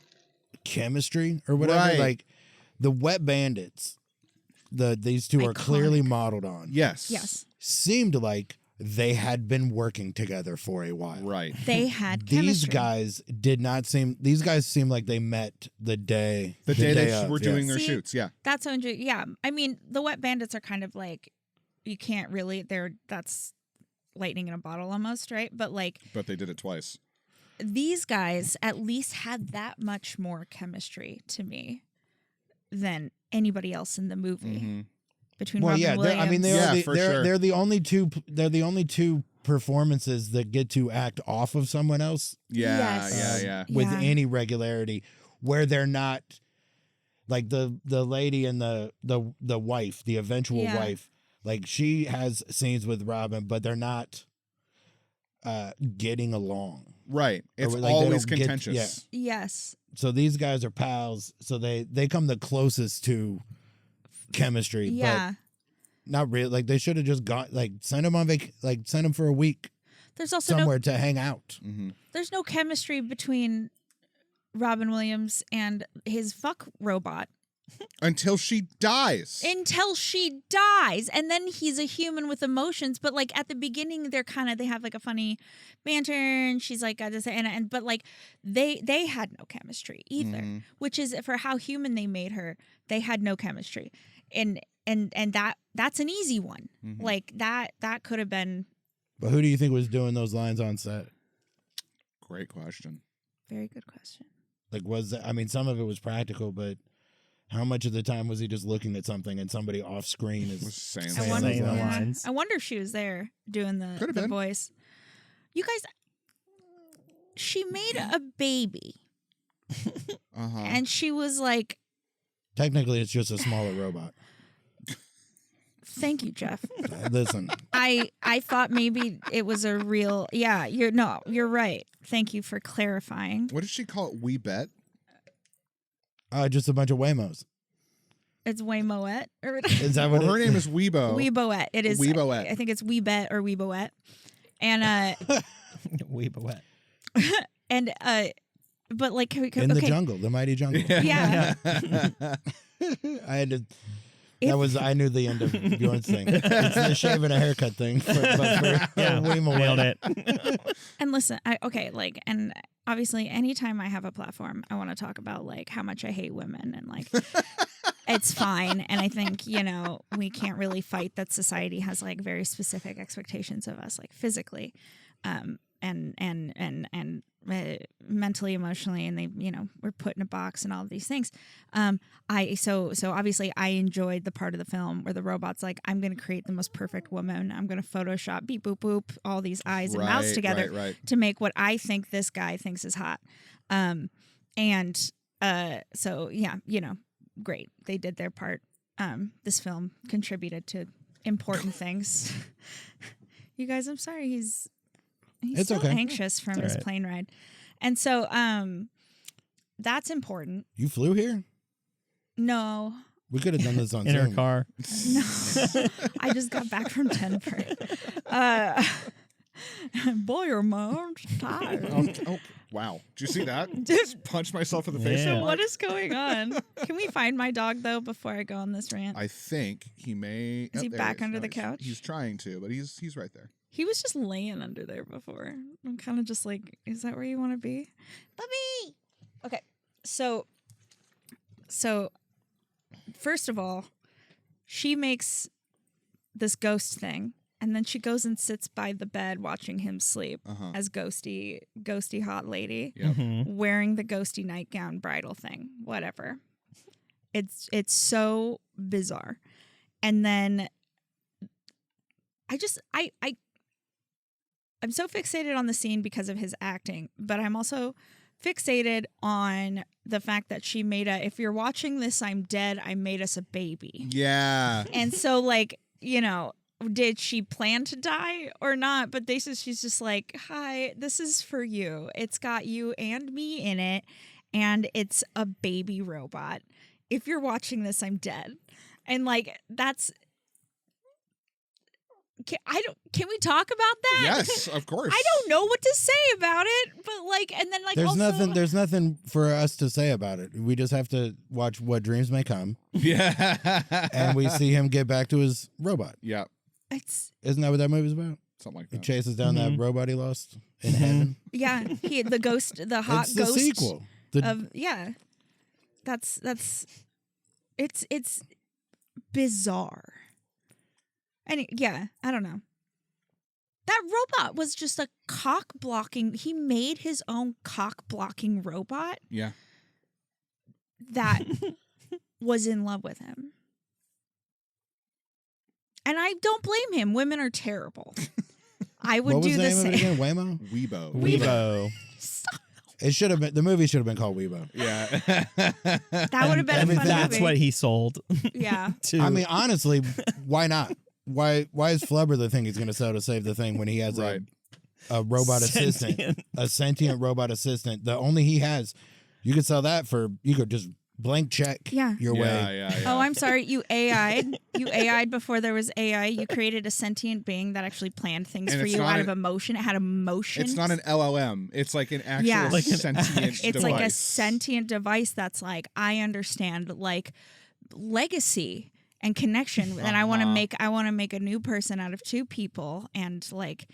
chemistry or whatever. Right. Like the Wet Bandits, these two are clearly modeled on. Yes. Yes, Seemed like they had been working together for a while. Right. they had These chemistry. guys did not seem. These guys seemed like they met the day. The day they of, were doing their See, shoots. Yeah. That's how. Yeah, I mean, the Wet Bandits are kind of like you can't really. That's lightning in a bottle almost, right? But like But they did it twice. these guys at least had that much more chemistry to me than anybody else in the movie. Mm-hmm. Between Well, Robin yeah, Williams. I mean, Yeah, for sure. they're the only two. They're the only two performances that get to act off of someone else Yeah. Yes. Yeah. with Yeah. any regularity, where they're not like the lady and the wife, the eventual Yeah. wife. Like she has scenes with Robin, but they're not getting along. Right. It's like, they always don't get- contentious. Yes. So these guys are pals. So they come the closest to chemistry. Yeah. But not really. Like they should have just got send them on send them for a week There's also somewhere to hang out. Mm-hmm. there's no chemistry between Robin Williams and his fuck robot Until she dies. until she dies, and then he's a human with emotions. But like at the beginning, they have like a funny banter, and she's like, "I just," and but like they had no chemistry either, Mhm. which is for how human they made her. They had no chemistry, and that's an easy one. Mhm. Like that could have been But who do you think was doing those lines on set? Great question. very good question. Like some of it was practical, but how much of the time was he just looking at something and somebody off screen Was is saying I saying wonder, those the lines? lines. I wonder if she was there doing Could have the been. voice. You guys, she made a baby, Uh-huh. and she was like, Technically, it's just a smaller robot. "Thank you, Jeff." Listen, I thought maybe it was a real. Yeah, you're right. Thank you for clarifying. What did she call it? We bet? just a bunch of Waymos. It's Waymoette or Is that what Well, her it- name is Weebo. Weeboette. It is Weeboette. I think it's Weebet or Weeboette, and Weebawette. but like in the jungle, the mighty jungle? Yeah. I had to. If- I knew the end of Bjorn's thing. It's the shave and a haircut thing. But for Yeah, Waymo nailed Waymo. it. And listen, and obviously anytime I have a platform, I want to talk about like how much I hate women and like it's fine. And I think, we can't really fight that society has like very specific expectations of us, like physically, and mentally, emotionally, and they, we're put in a box and all of these things. So obviously I enjoyed the part of the film where the robot's like, I'm going to create the most perfect woman. I'm going to Photoshop beep, boop, boop, all these eyes and mouths together Right. to make what I think this guy thinks is hot. So yeah, great. They did their part. This film contributed to important things. You guys, I'm sorry. He's It's so okay. anxious from his alright. plane ride. And so that's important. You flew here? No. We could have done this on In her Zoom. car. No. I just got back from Denver. Boy, your mom's tired. Oh, wow. Did you see that? Dude. Just punch myself in the face. Yeah. So What is going on? Can we find my dog, though, before I go on this rant? I think he may. Is he there back is. under No, the he's- couch? He's trying to, but he's right there. He was just laying under there before. I'm kind of just like, is that where you want to be? Puppy! Okay, so first of all, she makes this ghost thing, and then she goes and sits by the bed watching him sleep Uh-huh. as ghosty hot lady, Yep. Mhm. wearing the ghosty nightgown bridal thing, whatever. It's so bizarre. And then I'm so fixated on the scene because of his acting, but I'm also fixated on the fact that she made if you're watching this, I'm dead, I made us a baby. Yeah. And so, like, you know, did she plan to die or not? But she's just like, hi, this is for you. It's got you and me in it, and it's a baby robot. If you're watching this, I'm dead. And like, that's... Can we talk about that? Yes, of course. I don't know what to say about it, but like, and then like, There's also, There's nothing for us to say about it. We just have to watch What Dreams May Come, Yeah. and we see him get back to his robot. Yeah. it's Isn't that what that movie's about? Something like He that. chases down that Mhm. robot he lost in heaven. yeah, the ghost, the hot It's the ghost sequel. The, of that's it's bizarre. And yeah, I don't know. That robot was just a cock blocking. He made his own cock blocking robot Yeah. that was in love with him. And I don't blame him. Women are terrible. I would what was do the the name of it same. again? Waymo? Weebo. Weebo. It should have been. The movie should have been called Weebo. Yeah. That would have been a fun That's movie. what he sold. Yeah. To I mean, honestly, why not? Why is Flubber the thing he's going to sell to save the thing when he has Right. a robot assistant, Sentient. a sentient robot assistant? The only he has, you could sell that for. You could just blank check Yeah. your Yeah, way. yeah. Oh, I'm sorry. You AI'd. You AI'd before there was AI. You created a sentient being that actually planned things And for it's you not out of an- emotion. It had emotion. It's not an LLM. It's like an actual Yeah. Like an sentient actual- It's device. like a sentient device that's like, I understand like legacy and connection, and I want to make a new person out of two people, and like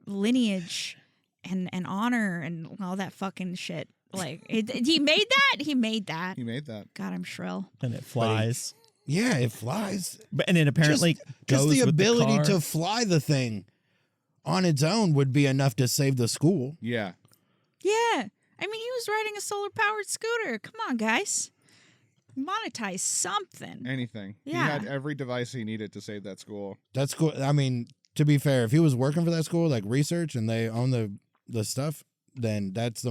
lineage and honor and all that fucking shit. Like he made that. He made that. He made that. God, I'm shrill. and it flies. Yeah, it flies. But and it apparently Just goes the with ability car. to fly the thing on its own would be enough to save the school. Yeah. Yeah. I mean, he was riding a solar powered scooter. Come on, guys. Monetize something. Anything. Yeah. He had every device he needed to save that school. That's cool. I mean, to be fair, if he was working for that school, like research, and they own the stuff, then that's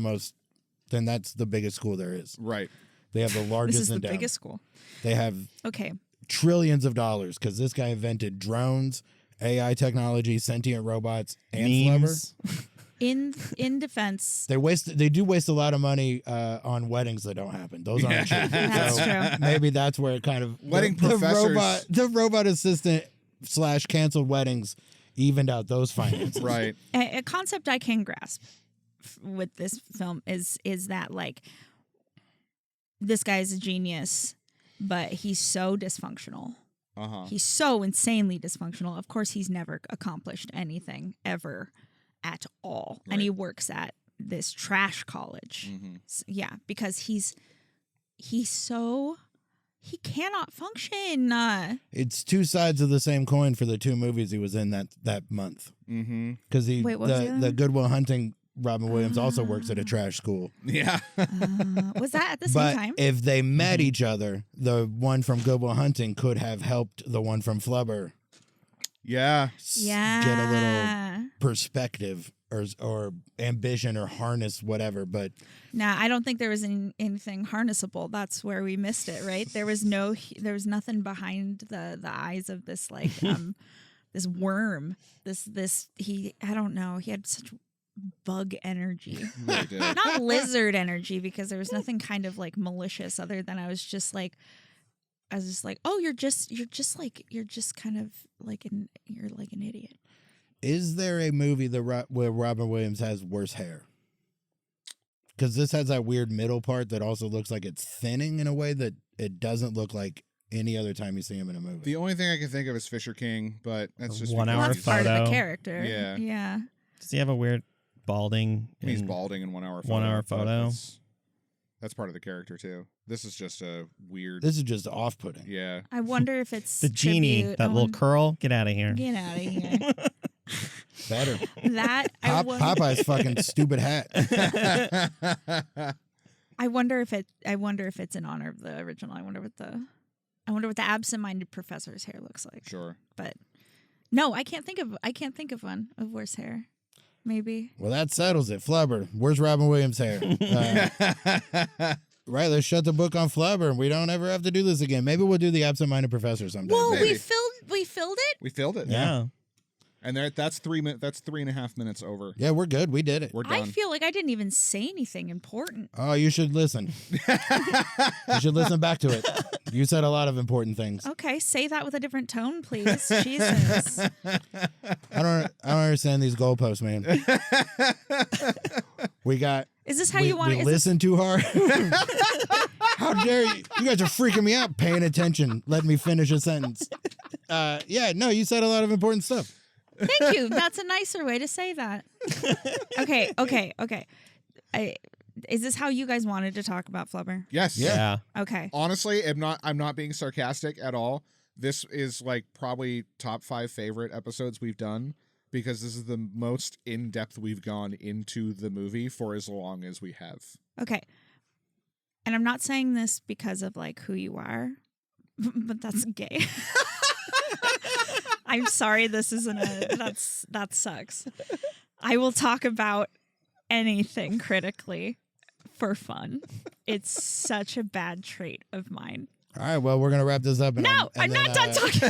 the biggest school there is. Right. They have the largest This is the endowment. biggest school. They have Okay. trillions of dollars because this guy invented drones, AI technology, sentient robots, and memes. Flubber. In defense, They do waste a lot of money on weddings that don't happen. Those aren't cheap. That's So true. Maybe that's where it kind of Wedding the professors- the robot assistant / canceled weddings evened out those finances. Right. A concept I can grasp with this film is that like this guy is a genius, but he's so dysfunctional. Uh-huh. He's so insanely dysfunctional. Of course, he's never accomplished anything ever at all. And he works at this trash college. Mm-hmm. Yeah, because he cannot function. It's two sides of the same coin for the two movies he was in that month. Mm-hmm. Because Wait, what was the other the one? Good Will Hunting Robin Williams also works at a trash school. Yeah. Was that at the same But time? if they met each other, the one from Good Will Hunting could have helped the one from Flubber Yeah. Yeah. Get a little perspective or ambition or harness whatever. But Nah, I don't think there was anything harnessable. That's where we missed it, right? There was nothing behind the eyes of this like this worm. I don't know. He had such bug energy. Really did. Not lizard energy, because there was nothing kind of like malicious other than I was just like, oh, you're just kind of like you're like an idiot. is there a movie where Robin Williams has worse hair? Because this has that weird middle part that also looks like it's thinning in a way that it doesn't look like any other time you see him in a movie. The only thing I can think of is Fisher King, but that's just 1 hour Well, that's part of the photo. character. Yeah. Yeah. Does he have a weird balding? He's in- balding in 1 hour photo. 1 hour but photo. That's part of the character too. This is just a weird. This is just off-putting. Yeah. I wonder if it's The genie, tribute that little on- curl. Get out of here. Get out of here. Better. That I wonder, Popeye's fucking stupid hat. I wonder if it's in honor of the original. I wonder what the absent-minded professor's hair looks like. Sure. But no, I can't think of one of worse hair. Maybe. Well, that settles it. Flubber. Where's Robin Williams' hair? Right, let's shut the book on Flubber, and we don't ever have to do this again. Maybe we'll do the absent-minded professor someday. Well, Maybe. we filled it. We filled it. Yeah. And that's 3 minutes. That's 3.5 minutes over. Yeah, we're good. We did it. We're I done. feel like I didn't even say anything important. Oh, you should listen. You should listen back to it. You said a lot of important things. Okay, say that with a different tone, please. Jesus. I don't understand these goalposts, man. Is this how we you want we it? listen too hard? How dare you? You guys are freaking me out. Paying attention. Let me finish a sentence. Yeah, no, you said a lot of important stuff. Thank you. That's a nicer way to say that. Okay. Is this how you guys wanted to talk about Flubber? Yes. Yeah. Okay. Honestly, I'm not being sarcastic at all. This is like probably top 5 favorite episodes we've done, because this is the most in-depth we've gone into the movie for as long as we have. Okay. And I'm not saying this because of like who you are, but that's gay. I'm sorry, this isn't that sucks. I will talk about anything critically for fun. It's such a bad trait of mine. All right, well, we're going to wrap this up. I'm not done talking.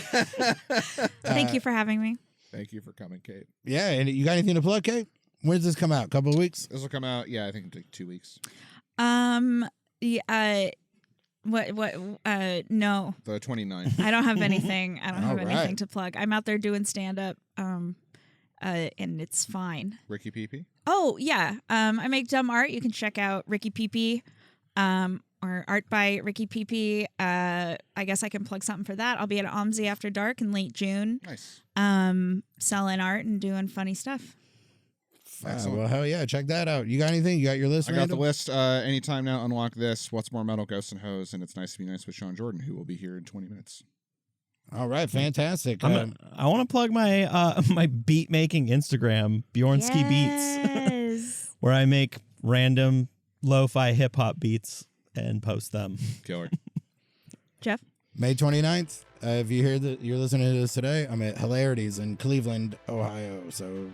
Thank you for having me. Thank you for coming, Kate. Yeah, and you got anything to plug, Kate? When does this come out? Couple of weeks? This will come out, I think in like 2 weeks. No. The 29th. I don't have anything. I don't have All anything right. to plug. I'm out there doing stand up, and it's fine. Ricky Peepee. Oh yeah. I make dumb art. You can check out Ricky Peepee, or Art by Ricky Peepee. I guess I can plug something for that. I'll be at OMSI After Dark in late June. Nice. Selling art and doing funny stuff. Excellent. Well, hell yeah, check that out. You got anything? You got your list? I got the Randall? list. Anytime now, unlock this. What's more metal, Ghosts and Hoes, and It's Nice to Be Nice with Sean Jordan, who will be here in 20 minutes. All right, fantastic. I want to plug my my beat making Instagram, Bjornski Beats, Yes. where I make random lo-fi hip hop beats and post them. Killer. Jeff. May 29th. If you hear that you're listening to this today, I'm at Hilarities in Cleveland, Ohio. So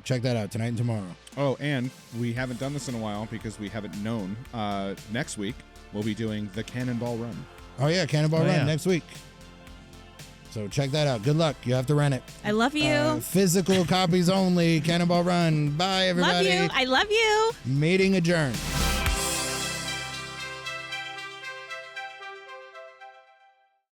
check that out tonight and tomorrow. Oh, and we haven't done this in a while because we haven't known. Next week, we'll be doing the Cannonball Run. Oh yeah, Cannonball Run yeah. next week. So check that out. Good luck. You have to rent it. I love you. Physical copies only. Cannonball Run. Bye, everybody. Love you. I love you. Meeting adjourned.